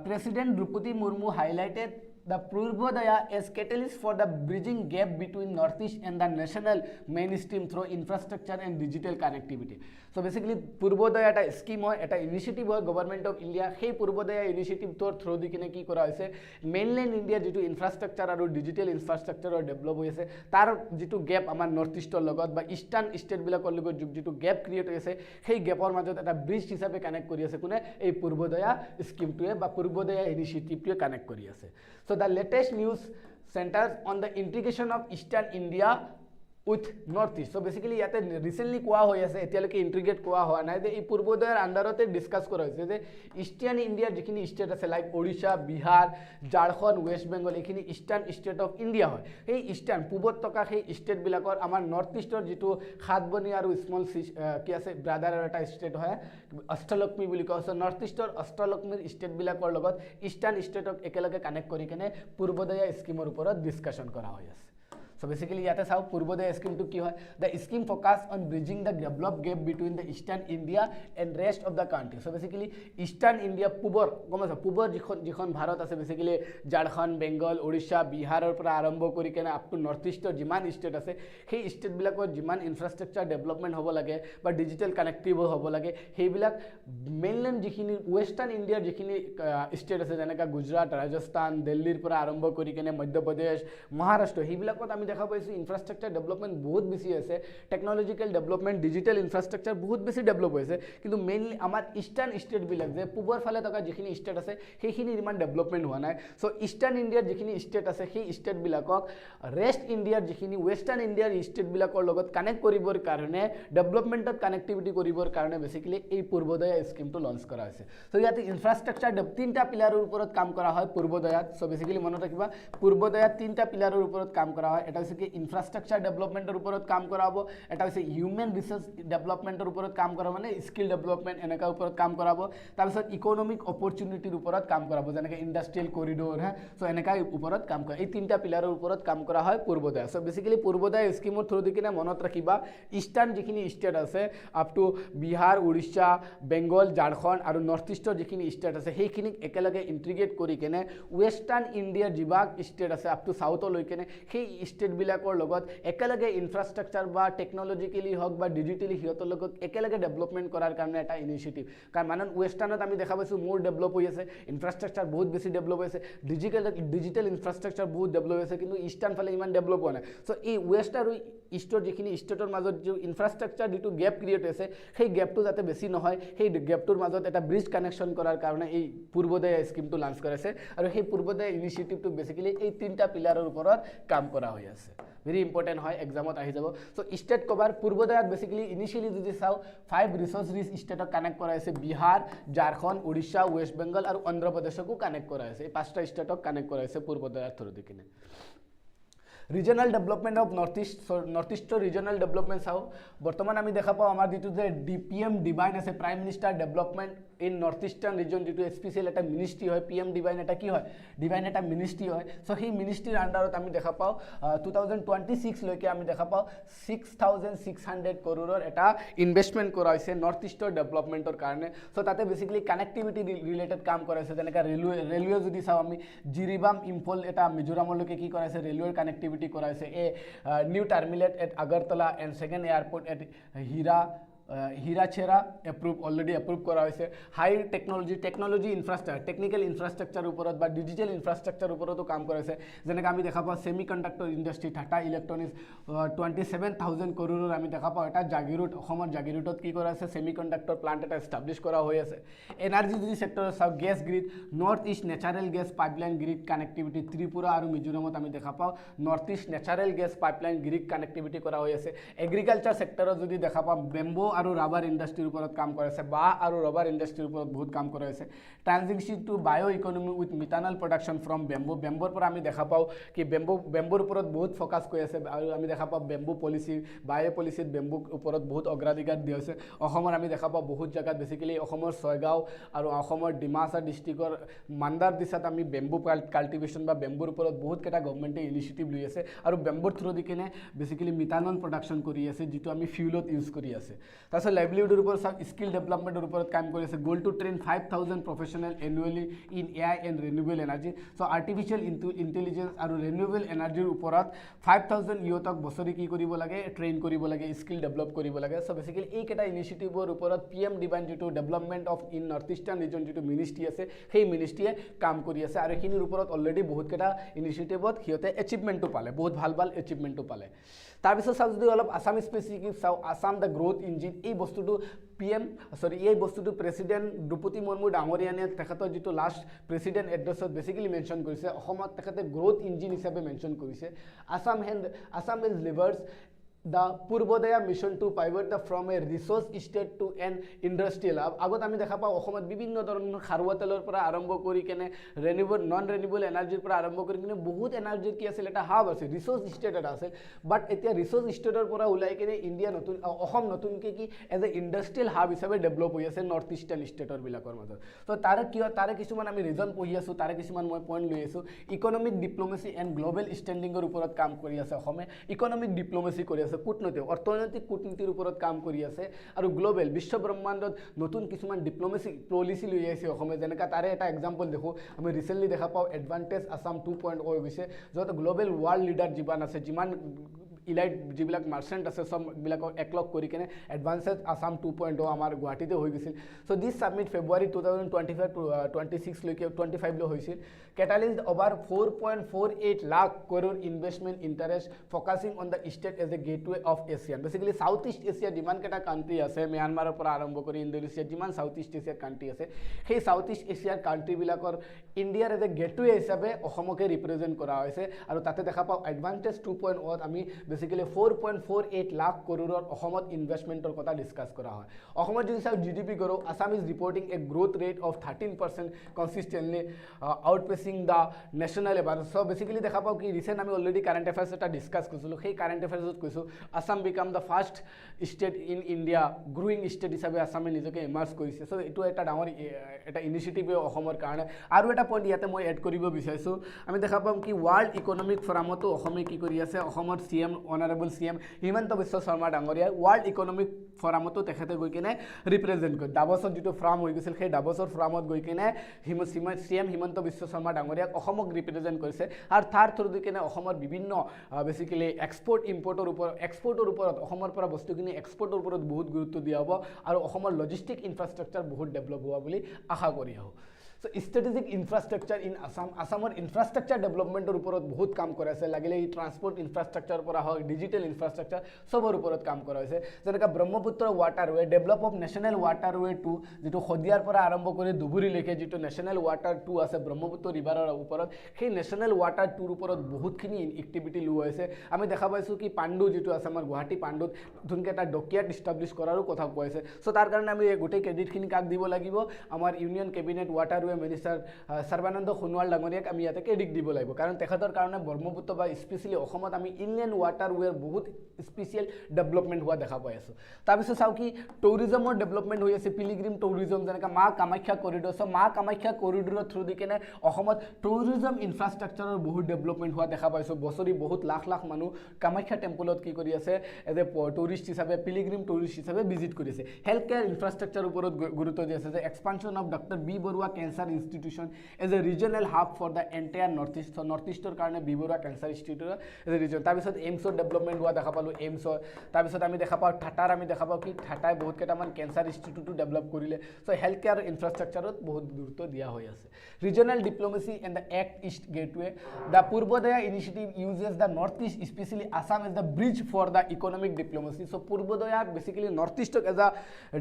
President Drupadi Murmu highlighted the Purvodaya as catalyst for the bridging gap between Northeast and the national mainstream through infrastructure and digital connectivity. So basically Purvodaya eta scheme hoy eta initiative hoy government of India hey Purvodaya initiative tor through di kine ki kora hoise mainland India jitu infrastructure aru digital infrastructure or develop hoise tar jitu gap amar Northeast or logot ba eastern state bilakor logot jitu gap create hoise hey gapor majot eta bridge hisabe connect kori ase kune ei Purvodaya scheme to ba Purvodaya initiative to connect kori ase. So the latest news centers on the integration of Eastern India with Northeast. So basically yate recently koa hoy ase etialoke integrate koa hoa nai de ei Purvodayar underote discuss kora hoise je Eastern India jikhini state ase like Odisha, Bihar, Jharkhand, West Bengal ekhini Eastern state of India hoy ei Eastern pubot toka sei state bilakor amar Northeast or jitu khatboni aru small ki ase brother eta state hoy Ashtalakmi buli koa so Northeast or Ashtalakmir state bilakor logot Eastern state ok ekeloge connect kori kene Purvodaya scheme or uporot discussion kora hoy ase. So basically yate sao Purvodaya scheme to ki hoy the scheme focus on bridging the developed gap between the Eastern India and rest of the country. So basically Eastern India pubor gomasa pubor jikhon Bharat ase basically Jharkhand, Bengal, Odisha, Bihar or pura arambho kori kena up to Northeast or jiman state ase hey state bilakor jiman infrastructure development hobo lage ba digital connective hobo lage hey bilak mainland jikhini Western India jikhini state ase janaka Gujarat, Rajasthan, Delhi pura arambho kori kena Madhya Pradesh, Maharashtra hey bilakot ami দেখা পাইছো infrastructure development বহুত বেশি আছে technological development digital infrastructure বহুত বেশি develop হয়েছে কিন্তু mainly আমার ইস্টার্ন স্টেট বিলাক যে পূবৰ ফালে থকা যিখিনি স্টেট আছে সেইখিনি ইমান ডেভেলপমেন্ট হোৱা নাই সো ইস্টাৰ্ন ইন্ডিয়াৰ যিখিনি স্টেট আছে সেই স্টেট বিলাকক ৰেস্ট ইন্ডিয়াৰ যিখিনি ওয়েস্টাৰ্ন ইন্ডিয়াৰ স্টেট বিলাকৰ লগত কানেক্ট কৰিবৰ কাৰণে ডেভেলপমেন্টত কানেক্টিভিটি কৰিবৰ কাৰণে বেসিক্যালি এই পূৰ্বোদয় স্কিমটো লঞ্চ কৰা হৈছে সো ইয়াতে ইনফ্ৰাস্ট্ৰাকচাৰ তিনটা পিলাৰৰ ওপৰত কাম কৰা হয় পূৰ্বোদয়ত সো বেসিক্যালি মনত ৰাখিবা পূৰ্বোদয়ত তিনটা পিলাৰৰ ওপৰত কাম কৰা হয় এটা হৈছে ইনফ্ৰাস্ট্ৰাকচাৰ ডেভেলপমেন্টৰ ওপৰত কাম কৰাব এটা হৈছে হিউম্যান ৰিসোৰ্স ডেভেলপমেন্টৰ ওপৰত কাম কৰা মানে স্কিল ডেভেলপমেন্ট এনেকা ওপৰত কাম কৰাব তাৰ পিছত ইকোনমিক অপৰচুনিটিৰ ওপৰত কাম কৰাব যেনেকৈ ইন্ডাস্ট্ৰিয়েল কৰিডৰ হে সো এনেকা ওপৰত কাম কৰা এই তিনটা পিলাৰৰ ওপৰত কাম কৰা হয় Purvodaya so basically Purvodaya স্কিমৰ through দি কিনে মনত ৰাখিবা ইস্টাৰ্ন যিখিনি স্টেট আছে আপ টু বিহাৰ উৰিষ্যা বেংগল ঝাৰখণ্ড আৰু নৰ্থ ইষ্টৰ যিখিনি স্টেট আছে সেইখিনিক একেলগে ইন্টিগ্ৰেট কৰি কিনে ওয়েস্টাৰ্ন ইণ্ডিয়াৰ যিবাক স্টেট আছে আপ টু সাউথলৈ কিনে সেই স্টেট বিলাকৰ লগত একেলগে ইনফ্ৰাস্ট্ৰাকচাৰ বা টেকনোলজিক্যালি হক বা ডিজিটালি হিয়তৰ লগত একেলগে ডেভেলপমেন্ট কৰাৰ কাৰণে এটা ইনিশিয়েটিভ কাৰণ মানে ওয়েস্টাৰ্ণত আমি দেখা পাইছো মোৰ ডেভেলপ হৈ আছে ইনফ্ৰাস্ট্ৰাকচাৰ বহুত বেছি ডেভেলপ হৈছে ডিজিটাল ইনফ্ৰাস্ট্ৰাকচাৰ বহুত ডেভেলপ হৈছে কিন্তু ইস্টাৰ্ণ ফালে ইমান ডেভেলপ হোৱা নাই সো এই ওয়েস্ট আৰু ইষ্টৰ যিখিনি ষ্টেটৰ মাজত যে ইনফ্ৰাষ্ট্ৰাকচাৰ যিটো গেপ ক্ৰিয়েট হৈছে সেই গেপটো যাতে বেছি নহয় সেই গেপটোৰ মাজত এটা ব্ৰিজ কানেকশ্যন কৰাৰ কাৰণে এই পূৰ্বোদয় স্কিমটো লঞ্চ কৰাইছে আৰু সেই পূৰ্বোদয় ইনিচিয়েটিভটো বেচিকেলি এই তিনিটা পিলাৰৰ ওপৰত কাম কৰা হৈ আছে ভেৰি ইম্পৰ্টেণ্ট হয় এক্সামত আহি যাব সো ষ্টেট কভাৰ পূৰ্বোদয়ত বেচিকেলি ইনিচিয়েলি যদি চাওঁ 5 ৰিচোৰ্চ ৰিচ ষ্টেটক কানেক্ট কৰা হৈছে বিহাৰ ঝাৰখণ্ড উৰিষ্যা ৱেষ্ট বেংগল আৰু অন্ধ্ৰ প্ৰদেশকো কানেক্ট কৰা হৈছে এই পাঁচটা ষ্টেটক কানেক্ট কৰা হৈছে পূৰ্বোদয়ৰ থ্ৰুদি কিনে ৰিজনাল ডেভেলপমেন্ট অফ নৰ্থ ইষ্টৰ ৰিজনাল ডেভেলপমেন্ট চাও বৰ্তমান আমি দেখা পাওঁ আমাৰ যেটো যে ডিপিএম ডিভাইন আছে prime minister development in north eastern reason যেটো স্পেশাল এটা মিনিষ্ট্রি হয় পিএম ডিভাইন এটা কি হয় ডিভাইন এটা মিনিষ্ট্রি হয় সো সেই মিনিষ্ট্ৰিৰ আন্ডাৰত আমি দেখা পাওঁ 2026 লৈকে আমি দেখা পাওঁ 6600 কৰোৰৰ এটা ইনভেষ্টমেন্ট কৰা হৈছে নৰ্থ ইষ্টৰ ডেভেলপমেন্টৰ কাৰণে সো তাতে বেসিক্যালি কানেক্টিভিটি ৰিলেটেড কাম কৰা হৈছে যেনেকা ৰেলৱে যদি চাওঁ আমি জিৰিবাম ইম্ফল এটা মিজোৰামলৈকে কি কৰা হৈছে ৰেলৱেৰ কানেক্টিভিটি করা হয়েছে a new terminate at Agartala and second airport at Hirachera already approve করা হয়েছে high technology infrastructure technical infrastructure উপরত বা ডিজিটাল ইনফ্রাস্ট্রাকচার উপরতো কাম করা হয়েছে যেনেকৈ আমি দেখা পাওঁ semi conductor industry Tata electronics 27,000 কৰোৰৰ আমি দেখা পাওঁ এটা জাগিৰোড অসমৰ জাগিৰোডত কি কৰা আছে সেমি কন্ডাক্টৰ প্লান্ট এটা এস্টাবলিশ কৰা হৈ আছে এনাৰ্জি যদি সেক্টৰৰ চাওঁ gas grid north east natural gas pipeline grid connectivity Tripura আৰু মিজোৰামত আমি দেখা পাওঁ north east natural gas pipeline grid connectivity কৰা হৈ আছে এগ্ৰিকালচাৰ সেক্টৰত যদি দেখা পাওঁ বেম্বো আৰু ৰাবাৰ ইন্ডাস্ট্ৰিৰ ওপৰত কাম কৰা আছে বাঁহ আৰু ৰবাৰ ইন্ডাস্ট্ৰিৰ ওপৰত বহুত কাম কৰা হৈছে transition to bioeconomy with methanol production from বেম্বোৰ পৰা আমি দেখা পাওঁ কি বেম্বোৰ ওপৰত বহুত ফোকাস কৰি আছে আৰু আমি দেখা পাওঁ বেম্বো পলিসি বায়ো পলিসিত বেম্বোৰ ওপৰত বহুত অগ্ৰাধিকাৰ দিয়া হৈছে অসমৰ আমি দেখা পাওঁ বহুত জায়গাত বেসিক্যালি অসমৰ ছয়গাঁও আৰু অসমৰ ডিমাছা ডিস্ট্ৰিক্টৰ মান্দাৰ দিশাত আমি বেম্বো কাল্টিভেশন বা বেম্বোৰ ওপৰত বহুত কেটা গভৰ্নমেন্টে ইনিচিয়েটিভ লৈ আছে আৰু বেম্বোৰ থ্ৰু দি কিনে বেসিক্যালি মিথানল প্ৰডাকশন কৰি আছে যেটো আমি ফিউলত ইউজ কৰি আছে তাৰপিছত লাইভলিহুডৰ ওপৰত সব স্কিল ডেভেলপমেন্টৰ ওপৰত কাম কৰি আছে goal to train 5000 professional annually in AI and renewable energy so artificial intelligence আৰু ৰিনিউৱেবল এনাৰ্জিৰ ওপৰত 5000 ইয়তক বছৰি কি কৰিব লাগে ট্ৰেইন কৰিব লাগে স্কিল ডেভেলপ কৰিব লাগে সো বেসিক্যালি এই কেটা ইনিচিয়েটিভৰ ওপৰত পিএম ডিভাইন যেটো development of in north eastern region যেটো মিনিষ্ট্ৰি আছে সেই মিনিষ্ট্ৰিয়ে কাম কৰি আছে আৰু এখিনিৰ ওপৰত অলৰেডি বহুত কেটা ইনিচিয়েটিভত হিয়তে এচিভমেন্টটো পালে বহুত ভাল এচিভমেন্টটো পালে তাৰপিছত চাওঁ যদি অলপ আসাম স্পেচিফিক চাওঁ আসাম দ্য গ্ৰোথ ইঞ্জিন এই বস্তুটো এই বস্তুটো প্ৰেসিডেন্ট দ্ৰৌপদী মুৰ্মু ডাঙৰীয়ানে তেখেতৰ যেটো লাষ্ট প্ৰেসিডেন্ট এড্ৰেছত বেসিক্যালি মেনশন কৰিছে অসমত তেখেতে গ্ৰোথ ইঞ্জিন হিচাপে মেনশন কৰিছে Assam is levers the Purvodaya mission to pivot from a resource state to an industrial hub আগত আমি দেখা পাওঁ অসমত বিভিন্ন ধৰণৰ খাৰুৱা তেলৰ পৰা আৰম্ভ কৰি কেনে নন ৰিনিউৱেবল এনাৰ্জিৰ পৰা আৰম্ভ কৰি কেনে বহুত এনাৰ্জিৰ কি আছিল এটা হাব আছে ৰিসোৰ্স স্টেট এটা আছে বাট এতিয়া ৰিসোৰ্স স্টেটৰ পৰা ওলাই কেনে ইণ্ডিয়া নতুন অসম নতুনকৈ কি এজ এ ইণ্ডাষ্ট্ৰিয়েল হাব হিচাপে ডেভেলপ হৈ আছে নৰ্থ ইষ্টাৰ্ণ ষ্টেটৰ বিলাকৰ মাজত তো তাৰে কিছুমান আমি ৰিজন পঢ়ি আছোঁ তাৰে কিছুমান মই পইণ্ট লৈ আছোঁ ইকনমিক ডিপ্ল'মেচি এণ্ড গ্লোবেল ষ্টেণ্ডিঙৰ ওপৰত কাম কৰি আছে অসমে ইকনমিক ডিপ্ল'মেচি কৰি আছে কূটনৈতিক অৰ্থনৈতিক কূটনীতিৰ ওপৰত কাম কৰি আছে আৰু গ্লোবেল বিশ্ব ব্ৰহ্মাণ্ডত নতুন কিছুমান ডিপ্ল'মেচি পলিচি লৈ আহিছে অসমে যেনেকৈ তাৰে এটা এক্সাম্পল দেখোঁ আমি ৰিচেণ্টলি দেখা পাওঁ এডভান্টেজ আসাম 2.0 হৈ গৈছে য'ত গ্লোবেল ৱৰ্ল্ড লিডাৰ যিমান আছে যিমান ইলাইট যিবিলাক মাৰ্চেণ্ট আছে সববিলাকক একলগ কৰি কেনে এডভান্সেজ আসাম 2.0 আমাৰ গুৱাহাটীতে হৈ গৈছিল সো দিছ সাবমিট ফেব্ৰুৱাৰী 2025 লৈকে 25 লৈ হৈছিল catalyzed over 4.48 lakh crore investment interest focusing on the state as a gateway of ASEAN basically south east এছিয়াৰ যিমান কেটা কাণ্ট্ৰি আছে ম্যানমাৰৰ পৰা আৰম্ভ কৰি ইণ্ডোনেছিয়া যিমান সাউথ ইষ্ট এছিয়াৰ কাণ্ট্ৰি আছে সেই সাউথ ইষ্ট এছিয়াৰ কাণ্ট্ৰিবিলাকৰ ইণ্ডিয়াৰ এজ এ গেটৱে হিচাপে অসমকে ৰিপ্ৰেজেণ্ট কৰা হৈছে আৰু তাতে দেখা পাওঁ এডভান্টেজ 2.0 আমি বেসিক্যালি 4.48 লাখ কৰোৰৰ অসমত ইনভেষ্টমেন্টৰ কথা ডিসকাস কৰা হয় অসমত যদি চাওঁ GDP grow Assam is reporting a growth rate of 13% consistently outpacing the national average so basically দেখা পাওঁ কি ৰিসেণ্ট আমি অলৰেডি কাৰেণ্ট এফেয়াৰ্ছ এটা ডিসকাস কৰিছিলোঁ সেই কাৰেণ্ট এফেয়াৰ্ছত কৈছোঁ Assam became the first state in India growing state হিচাপে আসামে নিজকে ইমাৰ্জ কৰিছে সো এইটো এটা ডাঙৰ এটা ইনিচিয়েটিভ অসমৰ কাৰণে আৰু এটা পইণ্ট ইয়াতে মই এড কৰিব বিচাৰিছোঁ আমি দেখা পাম কি ৱৰ্ল্ড ইকনমিক ফৰামতো অসমে কি কৰি আছে অসমৰ CM honourable CM Himanta Biswa Sharma ডাঙৰীয়া ৱৰ্ল্ড ইকনমিক ফৰামতো তেখেতে গৈ কিনে ৰিপ্ৰেজেণ্ট কৰে ডাভছত যিটো ফৰাম হৈ গৈছিল সেই ডাভছৰ ফৰামত গৈ কিনে CM হিমন্ত বিশ্ব শৰ্মা ডাঙৰীয়াক অসমক ৰিপ্ৰেজেণ্ট কৰিছে আৰু তাৰ থ্ৰু দি কিনে অসমৰ বিভিন্ন বেসিক্যালি এক্সপোৰ্টৰ ওপৰত অসমৰ পৰা বস্তুখিনি এক্সপোৰ্টৰ ওপৰত বহুত গুৰুত্ব দিয়া হ'ব আৰু অসমৰ লজিষ্টিক ইনফ্ৰাষ্ট্ৰাকচাৰ বহুত ডেভেলপ হোৱা বুলি আশা কৰি আহোঁ So strategic infrastructure in Assamor infrastructure development উপৰত বহুত কাম কৰি আছে লাগিলে এই ট্ৰান্সপোৰ্ট ইনফ্ৰাষ্ট্ৰাকচাৰ পৰা হয় ডিজিটেল ইনফ্ৰাষ্ট্ৰাকচাৰ সবৰ উপৰত কাম কৰা হৈছে যেনেকা Brahmaputra waterway develop of national waterway 2 যেটো খদিয়াৰ পৰা আৰম্ভ কৰি দুবুৰী লৈকে যেটো নেশ্যনেল ৱাটাৰ 2 আছে ব্ৰহ্মপুত্ৰ ৰিভাৰৰ ওপৰত সেই নেশ্যনেল ৱাটাৰ 2 ৰ ওপৰত বহুতখিনি এক্টিভিটি লোৱা হৈছে আমি দেখা পাইছো কি পাণ্ডু যেটো আছে আমাৰ গুৱাহাটী পাণ্ডুত ধুনকে এটা ডকিয়াৰ্ড এষ্টাব্লিশ কৰাৰো কথা কৈছে সো তাৰ কাৰণে আমি গোটেই ক্ৰেডিট খিনি কাক দিব লাগিব আমাৰ union cabinet waterway minister Sarbananda Sonowal ডাঙৰীয়াক আমি ইয়াতে ক্ৰেডিট দিব লাগিব কাৰণ তেখেতৰ কাৰণে ব্ৰহ্মপুত্ৰ বা স্পেশালি অসমত আমি ইনলেণ্ড ৱাটাৰৱেৰ বহুত স্পেশাল ডেভেলপমেন্ট হোৱা দেখা পাই আছো তাৰপিছত চাও কি টুৰিজমৰ ডেভেলপমেন্ট হৈ আছে পিলিগ্ৰিম টুৰিজম যেনেকা মা কামাখ্যা কৰিডৰ সো মা কামাখ্যা কৰিডৰৰ থ্ৰু দি কেনে অসমত টুৰিজম ইনফ্ৰাষ্ট্ৰাকচাৰৰ বহুত ডেভেলপমেন্ট হোৱা দেখা পাইছো বছৰি বহুত লাখ লাখ মানুহ কামাখ্যা টেম্পলত কি কৰি আছে এজ এ টুৰিষ্ট হিচাপে পিলিগ্ৰিম টুৰিষ্ট হিচাপে ভিজিট কৰিছে হেল্থ কেয়াৰ ইনফ্ৰাষ্ট্ৰাকচাৰ ওপৰত গুৰুত্ব দি আছে যে expansion of doctor B Barooah cancer institution as a regional hub for the entire north ইষ্টৰ কাৰণে B Barooah cancer institute as a region তাৰপিছত এইমছৰ ডেভেলপমেণ্ট হোৱা দেখা পালোঁ এইমছৰ তাৰপিছত আমি দেখা পাওঁ ঠাটাৰ আমি দেখা পাওঁ কি ঠাটাই বহুত কেইটামান কেন্সাৰ ইনষ্টিটিউটো ডেভেলপ কৰিলে চ' হেল্থ কেয়াৰ ইনফ্ৰাষ্ট্ৰাকচাৰত বহুত গুৰুত্ব দিয়া হৈ আছে regional diplomacy and the act east gateway the Purvodaya initiative uses the north east specially Assam as the bridge for the economic diplomacy so' পূৰ্বোদয়াক বেচিকেলি নৰ্থ ইষ্টক এজ আ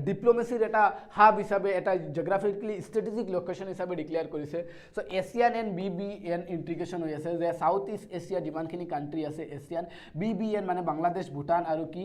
ডিপ্ল'মেচিৰ এটা হাব হিচাপে এটা জিঅ'গ্ৰাফিকেলি ষ্ট্ৰেটেজিক লোকেশ্যন হিচাপে ডিক্লেয়াৰ কৰিছে so' ASEAN and BBN integration হৈ আছে যে সাউথ ইষ্ট এছিয়া যিমানখিনি কাণ্ট্ৰি আছে এছিয়ান BBN মানে বাংলাদেশ ভূটান আৰু কি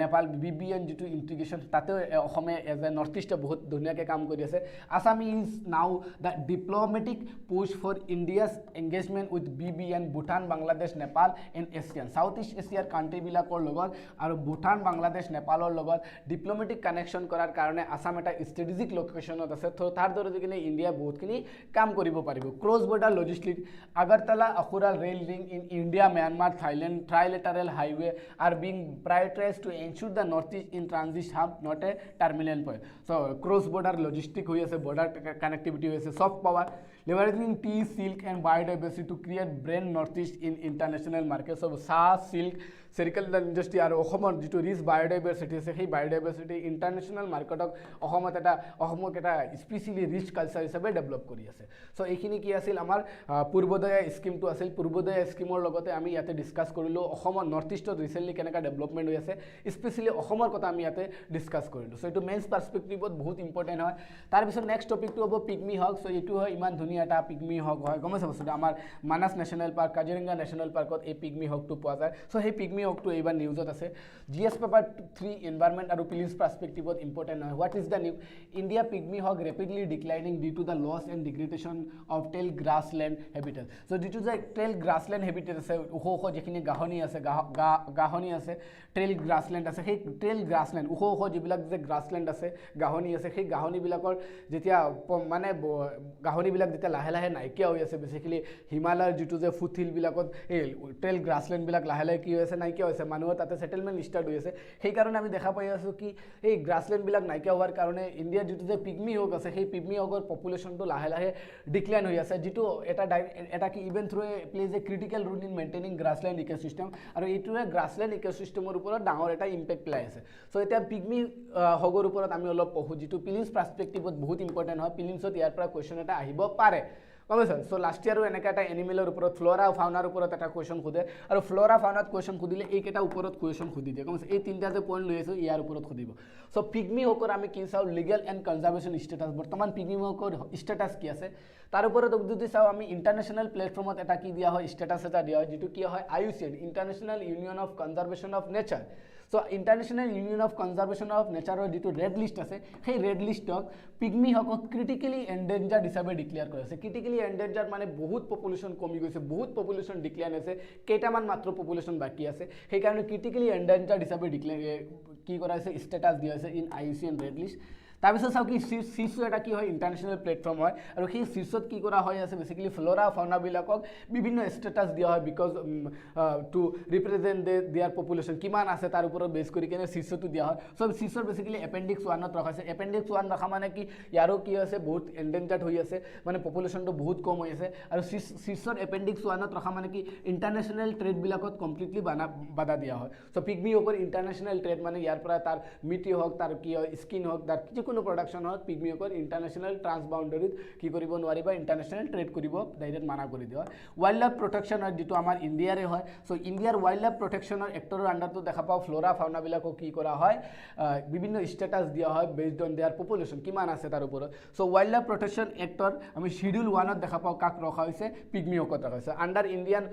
নেপাল BBN যেটো ইণ্টিগ্ৰেশ্যন তাতে অসমে এজ এ নৰ্থ ইষ্টে বহুত ধুনীয়াকৈ কাম কৰি আছে Assam is now the diplomatic push for India's engagement with BBN Bhutan Bangladesh Nepal and ASEAN south east এছিয়াৰ কাণ্ট্ৰিবিলাকৰ লগত আৰু ভূটান বাংলাদেশ নেপালৰ লগত ডিপ্ল'মেটিক কানেকশ্যন কৰাৰ কাৰণে আছাম এটা ষ্ট্ৰেটেজিক লোকেশ্যনত আছে তাৰ দৰে কিনে ইণ্ডিয়া বহুতখিনি কাম কৰিব পাৰিব cross border logistic Agartala Akhaura rail ring in India Myanmar Thailand trilateral highway are being prioritize to ensure the north east in transit hub not a terminal point so' cross border logistic হৈ আছে border connectivity হৈ আছে soft power leveraging tea, silk and biodiversity to create brand northeast in international markets. So, চাহ silk সেৰিকালচাৰ industry আৰু অসমৰ যিটো rich biodiversity আছে সেই বায়'ডাইভাৰ্চিটি ইণ্টাৰনেশ্যনেল মাৰ্কেটক অসমক এটা স্পেচিয়েলি ৰিচ কালচাৰ হিচাপে ডেভেলপ কৰি আছে চ' এইখিনি কি আছিল আমাৰ পূৰ্বোদয়া স্কিমটো আছিল পূৰ্বোদয়া স্কিমৰ লগতে আমি ইয়াতে ডিছকাছ কৰিলোঁ অসমৰ নৰ্থ ইষ্টত ৰিচেণ্টলি কেনেকুৱা ডেভেলপমেণ্ট হৈ আছে স্পেচিয়েলি অসমৰ কথা আমি ইয়াতে ডিছকাছ কৰিলোঁ চ' এইটো মেইনছ পাৰ্চপেক্টিভত বহুত ইম্পৰ্টেণ্ট হয় তাৰপিছত নেক্সট টপিকটো হ'ব পিগমি হক চ' এইটো হয় ইমান ধুনীয়া এটা পিগমি হক হয় গম পাইছে বস্তুটো আমাৰ Manas national park Kaziranga national পাৰ্কত এই পিগমি হকটো পোৱা যায় চ' সেই পিগমি হকটো এইবাৰ নিউজত আছে GS পেপাৰ 3 এনভাইৰনমেণ্ট আৰু প্লিজ পাৰ্চপেক্টিভত ইম্পৰ্টেণ্ট হয় what is the new India pygmy hog rapidly declining due to the loss and degradation of tall grassland habitat so' যিটো যে টেল গ্ৰাছলেণ্ড হেবিটেট আছে ওখ ওখ যিখিনি গাহনি আছে ট্ৰেইল গ্ৰাছলেণ্ড আছে সেই ট্ৰেইল গ্ৰাছলেণ্ড ওখ ওখ যিবিলাক যে গ্ৰাছলেণ্ড আছে গাহনি আছে সেই গাহনিবিলাকৰ যেতিয়া মানে গাহনিবিলাক যেতিয়া লাহে লাহে নাইকিয়া হৈ আছে বেচিকেলি হিমালয়ৰ যিটো যে ফুটহিলবিলাকত এই ট্ৰেইল গ্ৰাছলেণ্ডবিলাক লাহে লাহে কি হৈ আছে নাইকিয়া হৈছে মানুহৰ তাতে সেটেলমেণ্ট ষ্টাৰ্ট হৈ আছে সেইকাৰণে আমি দেখা পাই আছোঁ কি এই গ্ৰাছলেণ্ডবিলাক নাইকিয়া হোৱাৰ কাৰণে ইণ্ডিয়াৰ যিটো যে পিগমি হক আছে সেই পিগমি হকৰ পপুলেশ্যনটো লাহে লাহে ডিক্লাইন হৈ আছে যিটো এটা কি even through plays a critical role in maintaining grassland ecosystem আৰু এইটোৱে গ্ৰাছলেণ্ড ইক'চিষ্টেমৰ ওপৰত ডাঙৰ এটা ইম্পেক্ট পেলাই আছে চ' এতিয়া পিগমি হগৰ ওপৰত আমি অলপ পঢ়োঁ যিটো প্লিজ পাৰ্চপেক্টিভত বহুত ইম্পৰ্টেণ্ট হয় প্ৰিলিমছত ইয়াৰ পৰা কুৱেশ্যন এটা আহিব পাৰে গম পাইছা চ' লাষ্ট ইয়াৰো এনেকৈ এটা এনিমেলৰ ওপৰত ফ্ল'ৰা ফাউনাৰ ওপৰত এটা কুৱেশ্যন সোধে আৰু ফ্ল'ৰা ফাউনাত কুৱেশ্যন সুধিলে এইকেইটা ওপৰত কুৱেশ্যন সুধি দিয়ে গম পাইছা এই তিনিটা যে পইণ্ট লৈ আছোঁ ইয়াৰ ওপৰত সুধিব চ' পিগমি হকৰ আমি কি চাওঁ লিগেল এণ্ড কনজাৰ্ভেশ্যন ষ্টেটাছ বৰ্তমান পিগমি হকৰ ষ্টেটাছ কি আছে তাৰ ওপৰত যদি চাওঁ আমি ইণ্টাৰনেশ্যনেল প্লেটফৰ্মত এটা কি দিয়া হয় ষ্টেটাছ এটা দিয়া হয় যিটো কি হয় IUCN international union of conservation of nature so' international union of conservation of নেচাৰৰ যিটো ৰেড লিষ্ট আছে সেই ৰেড লিষ্টক পিগমি হকক ক্ৰিটিকেলি এণ্ডেঞ্জাৰ্ড হিচাপে ডিক্লেয়াৰ কৰা হৈছে ক্ৰিটিকেলি এণ্ডেঞ্জাৰ্ড মানে বহুত পপুলেশ্যন কমি গৈছে বহুত পপুলেশ্যন ডিক্লাইন হৈছে কেইটামান মাত্ৰ পপুলেশ্যন বাকী আছে সেইকাৰণে ক্ৰিটিকেলি এণ্ডেঞ্জাৰ্ড হিচাপে কি কৰা হৈছে ষ্টেটাছ দিয়া হৈছে ইন IUCN ৰেড লিষ্ট তাৰপিছত চাওঁ কি শীৰ্ষ এটা কি হয় ইণ্টাৰনেশ্যনেল প্লেটফৰ্ম হয় আৰু সেই শীৰ্ষত কি কৰা হৈ আছে বেচিকেলি ফ্ল'ৰা ফাউনাবিলাকক বিভিন্ন ষ্টেটাছ দিয়া হয় বিকজ টু ৰিপ্ৰেজেণ্ট দিয়াৰ পপুলেশ্যন কিমান আছে তাৰ ওপৰত বেছ কৰি কিনে শীৰ্ষটো দিয়া হয় চ' শীৰ্ষৰ বেচিকেলি এপেণ্ডিক্স 1ত ৰখা হৈছে এপেণ্ডিক্স 1 ৰখা মানে কি ইয়াৰো কি আছে বহুত এণ্ডেঞ্জাৰ্ড হৈ আছে মানে পপুলেশ্যনটো বহুত কম হৈ আছে আৰু শীৰ্ষৰ এপেণ্ডিক্স 1ত ৰখা মানে কি ইণ্টাৰনেশ্যনেল ট্ৰেডবিলাকত কমপ্লিটলি বাধা দিয়া হয় চ' পিগমি হকৰ ইণ্টাৰনেশ্যনেল ট্ৰেড মানে ইয়াৰ পৰা তাৰ মিটি হওক তাৰ কি হয় স্কিন হওক তাৰ যিকোনো প্ৰডাকশ্যন হওক পিগমিয়কৰ ইণ্টাৰনেশ্যনেল ট্ৰান্সবাউণ্ডাৰীত কি কৰিব নোৱাৰিবা ইণ্টাৰনেশ্যনেল ট্ৰেড কৰিব ডাইৰেক্ট মানা কৰি দিয়া ৱাইল্ড লাইফ প্ৰটেকশ্যন হয় যিটো আমাৰ ইণ্ডিয়াৰে হয় চ' ইণ্ডিয়াৰ ৱাইল্ড লাইফ প্ৰটেকশ্যনৰ এক্টৰৰ আণ্ডাৰটো দেখা পাওঁ ফ্ল'ৰা ফাউনাবিলাকক কি কৰা হয় বিভিন্ন ষ্টেটাছ দিয়া হয় বেছড অন দেয়াৰ পপুলেশ্যন কিমান আছে তাৰ ওপৰত চ' ৱাইল্ড লাইফ প্ৰটেকশ্যন এক্টৰ আমি শিডিউল 1ত দেখা পাওঁ কাক ৰখা হৈছে পিগমিয়কত ৰখা হৈছে under Indian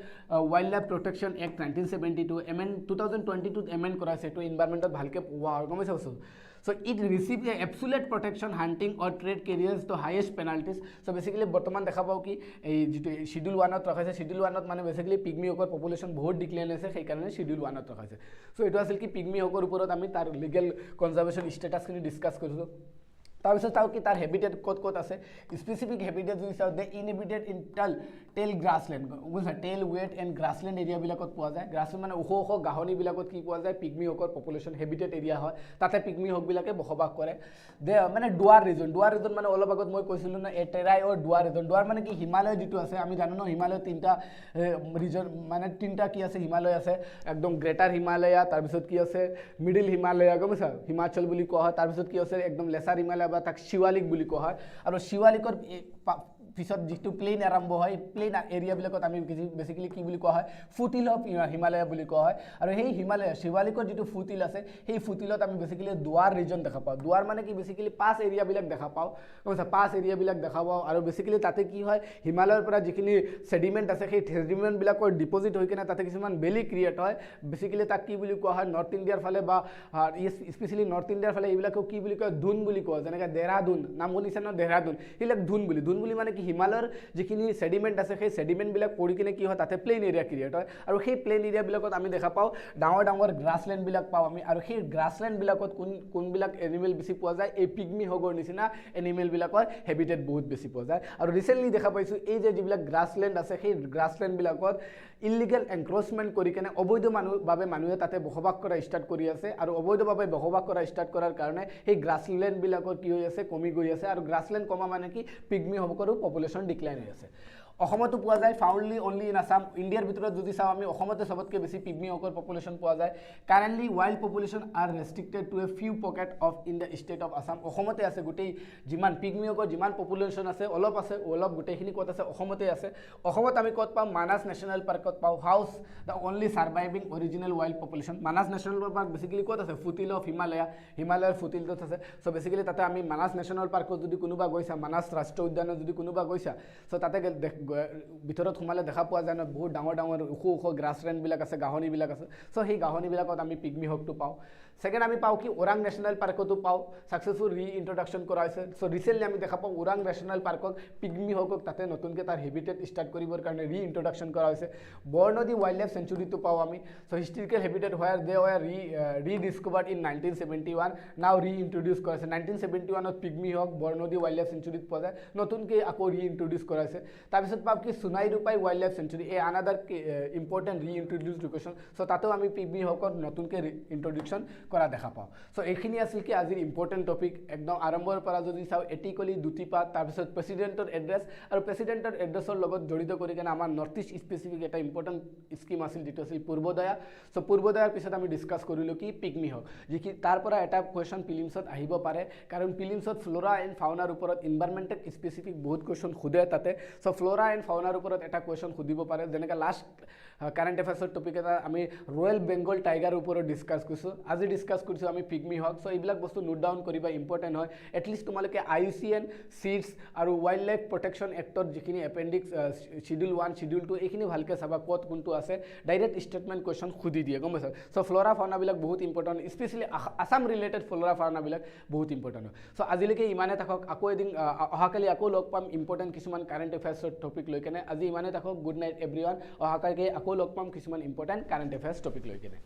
wild life protection act 1972 amend 2022 amend কৰা হৈছে এইটো এনভাইৰনমেণ্টত ভালকৈ পোৱা হয় গম পাইছা So it received a absolute protection hunting or trade carriers to highest penalties. So basically বৰ্তমান দেখা পাওঁ কি এই যেটো শিডিউল 1ত ৰখাইছে শিডিউল 1ত মানে বেসিক্যালি পিগমি হকৰ পপুলেশন বহুত ডিক্লাইন হৈছে সেই কাৰণে শিডিউল 1ত ৰখাইছে সো এটো আছিল কি পিগমি হকৰ ওপৰত আমি তাৰ লিগ্যাল কনজাৰভেশন স্ট্যাটাস খিনি ডিসকাস কৰিছো তাৰপিছত চাও কি তাৰ হেবিটেট ক'ত আছে স্পেসিফিক হেবিটেট যদি চাও দে ইনহেবিটেড ইন টেল গ্ৰাছলেণ্ড বুঝা টেল ৱেট এণ্ড গ্ৰাছলেণ্ড এৰিয়া বিলাকত পোৱা যায় গ্ৰাছলেণ্ড মানে ওখ ওখ গাহনি বিলাকত কি পোৱা যায় পিগমি হকৰ পপুলেশ্যন হেবিটেট এৰিয়া হয় তাতে পিগমি হক বিলাকে বসবাস কৰে দে মানে ডুৱাৰ ৰিজন মানে অলপ আগত মই কৈছিলো না এটেৰাই অৰ ডুৱাৰ মানে কি হিমালয় যেটো আছে আমি জানো ন হিমালয় তিনটা ৰিজন মানে তিনটা কি আছে হিমালয় আছে একদম গ্ৰেটাৰ হিমালয়া তাৰপিছত কি আছে মিডল হিমালয়া গমছা হিমাচল বুলি কোৱা হয় তাৰপিছত কি আছে একদম লেসাৰ হিমালয়া বা তাক শিৱালিক বুলি কোৱা হয় আৰু শিৱালিকৰ পিছত যেটো প্লেন আৰম্ভ হয় প্লেন এৰিয়া বিলাকত আমি বেসিক্যালি কি বুলি কোৱা হয় ফুটিল অফ হিমালয়া বুলি কোৱা হয় আৰু সেই হিমালয়া শিৱালিকৰ যেটো ফুটিল আছে সেই ফুটিলত আমি বেসিক্যালি দুৱাৰ ৰিজন দেখা পাওঁ দুৱাৰ মানে কি বেসিক্যালি পাঁচ এৰিয়া বিলাক দেখা পাওঁ কৈছা পাঁচ এৰিয়া বিলাক দেখা পাওঁ আৰু বেসিক্যালি তাতে কি হয় হিমালয়ৰ পৰা যিখিনি সেডিমেন্ট আছে সেই সেডিমেন্ট বিলাকৰ ডিপোজিট হৈ কিনে তাতে কিছুমান বেলি ক্ৰিয়েট হয় বেসিক্যালি তাক কি বুলি কোৱা হয় নৰ্থ ইণ্ডিয়াৰ ফালে বা স্পেশালি নৰ্থ ইণ্ডিয়াৰ ফালে এইবিলাকক কি বুলি কয় ধুন বুলি কোৱা যেনেকা দেহৰাদুন নাম শুনিছে ন দেহৰাদুন এইবিলাক ধুন বুলি মানে কি হিমালয়ৰ যিখিনি সেডিমেন্ট আছে সেই সেডিমেন্ট বিলাক পৰি কিনে কি হয় তাতে প্লেন এৰিয়া ক্ৰিয়েট হয় আৰু সেই প্লেন এৰিয়া বিলাকত আমি দেখা পাওঁ ডাঙৰ গ্ৰাছলেণ্ড বিলাক পাওঁ আমি আৰু সেই গ্ৰাছলেণ্ড বিলাকত কোনবিলাক এনিমেল বেছি পোৱা যায় এই পিগমি হগৰ নিচিনা এনিমেল বিলাকৰ হেবিটেট বহুত বেছি পোৱা যায় আৰু ৰিসেন্টলি দেখা পাইছো এই যে যিবিলাক গ্ৰাছলেণ্ড আছে সেই গ্ৰাছলেণ্ড বিলাকত ইলিগেল এনক্ৰোচমেন্ট কৰি কিনে অবৈধ মানুহে তাতে বসবাস কৰা ষ্টাৰ্ট কৰি আছে আৰু অবৈধভাৱে বসবাস কৰা ষ্টাৰ্ট কৰাৰ কাৰণে সেই গ্ৰাছলেণ্ড বিলাকৰ কি হৈ আছে কমি গৈ আছে আৰু গ্ৰাছলেণ্ড কমা মানে কি পিগমি হকৰো পপুলেশ্যন ডিক্লাইন হৈ আছে অসমতো পোৱা যায় ফাউন্ডলি অনলি ইন আসাম ইণ্ডিয়াৰ ভিতৰত যদি চাও আমি অসমতে সবতকৈ বেছি পিগমি হকৰ পপুলেশ্যন পোৱা যায় currently wild population are restricted to a few pocket of in the state of Assam অসমতে আছে গোটেই যিমান পিগমি হকৰ যিমান পপুলেশ্যন আছে অলপ গোটেইখিনি ক'ত আছে অসমতে আছে অসমত আমি ক'ত পাম মানাস নেশ্যনেল পাৰ্কত পাওঁ house the only surviving original wild population Manas national park basically ক'ত আছে ফুটিল অফ হিমালয়ৰ ফুটিলত আছে সো বেসিক্যালি তাতে আমি মানাস নেশ্যনেল পাৰ্কত যদি কোনোবা গৈছা মানাস ৰাষ্ট্ৰীয় উদ্যানত যদি কোনোবা গৈছা সো তাতে ভিতৰত সোমালে দেখা পোৱা যায় ন বহুত ডাঙৰ ওখ গ্ৰাছলেণ্ড বিলাক আছে গাহনি বিলাক আছে সো সেই গাহনি বিলাকত আমি পিগমি হকটো পাওঁ সেকেন্ড আমি পাওঁ কি ওৰাং নেশ্যনেল পাৰ্কতো পাওঁ সাকসেসফুল ৰিইন্ট্ৰডাকশ্যন কৰা হৈছে সো ৰিসেন্টলি আমি দেখা পাওঁ ওৰাং নেশ্যনেল পাৰ্কক পিগমি হকক তাতে নতুনকৈ তাৰ হেবিটেট ষ্টাৰ্ট কৰিবৰ কাৰণে ৰিইন্ট্ৰডাকশ্যন কৰা হৈছে বৰনদী ওয়াইল্ড লাইফ সেঞ্চুৰীটো পাওঁ আমি সো হিষ্টৰিকেল হেবিটেট হোৱাৰ দে ওয়াৰ ৰিডিসকভাৰ্ড ইন 1971 নাও ৰিইন্ট্ৰডিউচ কৰা হৈছে 1971ত পিগমি হক বৰনদী ওয়াইল্ড লাইফ সেঞ্চুৰীত পোৱা যায় নতুনকৈ আকৌ ৰিইন্ট্ৰডিউচ কৰা হৈছে তাৰপিছত পাওঁ কি সোনাই ৰূপাই ওয়াইল্ড লাইফ সেঞ্চুৰী এ আনাদাৰ ইম্পৰ্টেণ্ট ৰিইন্ট্ৰডিউচ লোকেশ্যন সো তাতেও আমি পিগমি হকৰ নতুনকৈ ইন্ট্ৰডিউকশ্যন কৰা দেখা পাওঁ সো এইখিনি আছিল কি আজিৰ ইম্পৰ্টেণ্ট টপিক একদম আৰম্ভৰ পৰা যদি চাওঁ এটিকলি দুটিপাত তাৰপিছত প্ৰেচিডেণ্টৰ এড্ৰেছ আৰু প্ৰেচিডেণ্টৰ এড্ৰেছৰ লগত জড়িত কৰি কিনে আমাৰ নৰ্থ ইষ্ট স্পেচিফিক এটা ইম্পৰ্টেণ্ট স্কিম আছিল যিটো আছিল পূৰ্বোদয়া সো পূৰ্বোদয়াৰ পিছত আমি ডিছকাছ কৰিলোঁ কি পিগমি হক যিখিনি তাৰ পৰা এটা কুৱেশ্যন প্ৰিলিমছত আহিব পাৰে কাৰণ প্ৰিলিমছত ফ্লোৰা এণ্ড ফাউনাৰ ওপৰত এনভাইৰনমেণ্টেল স্পেচিফিক বহুত কুৱেশ্যন সোধে তাতে সো ফ্লোৰা এণ্ড ফাউনাৰ ওপৰত এটা কুৱেশ্যন সুধিব পাৰে যেনেকৈ লাষ্ট কাৰেণ্ট এফেয়াৰ্ছৰ টপিক এটা আমি ৰয়েল বেংগল টাইগাৰ ওপৰত ডিছকাছ কৰিছোঁ আজি ডিছকাছ কৰিছোঁ আমি পিগমি হক সো এইবিলাক বস্তু নোট ডাউন কৰিবা ইম্পৰ্টেণ্ট হয় এটলিষ্ট তোমালোকে IUCN সিডস আৰু ওয়াইল্ড লাইফ প্ৰটেকশ্যন এক্টৰ যিখিনি এপেণ্ডিক্স শিডিউল 1 শিডিউল 2 এইখিনি ভালকৈ চাবা ক'ত কোনটো আছে ডাইৰেক্ট ষ্টেটমেণ্ট কুৱেশ্যন সুধি দিয়ে গম পাইছা সো ফ্লোৰা ফাউনাবিলাক বহুত important specially Assam related flora ফাউনাবিলাক বহুত ইম্পৰ্টেণ্ট হয় সো আজিলৈকে ইমানে থাকক আকৌ এদিন অহাকালি আকৌ লগ পাম ইম্পৰ্টেণ্ট কিছুমান কাৰেণ্ট এফেয়াৰ্ছৰ টপিক লৈ কেনে আজি ইমানে থাকক গুড নাইট এভৰিৱান অহাকালি আকৌ লগ পাম কিছুমান ইম্পৰ্টেণ্ট কাৰেণ্ট এফেয়াৰ্ছ টপিক লৈ কেনে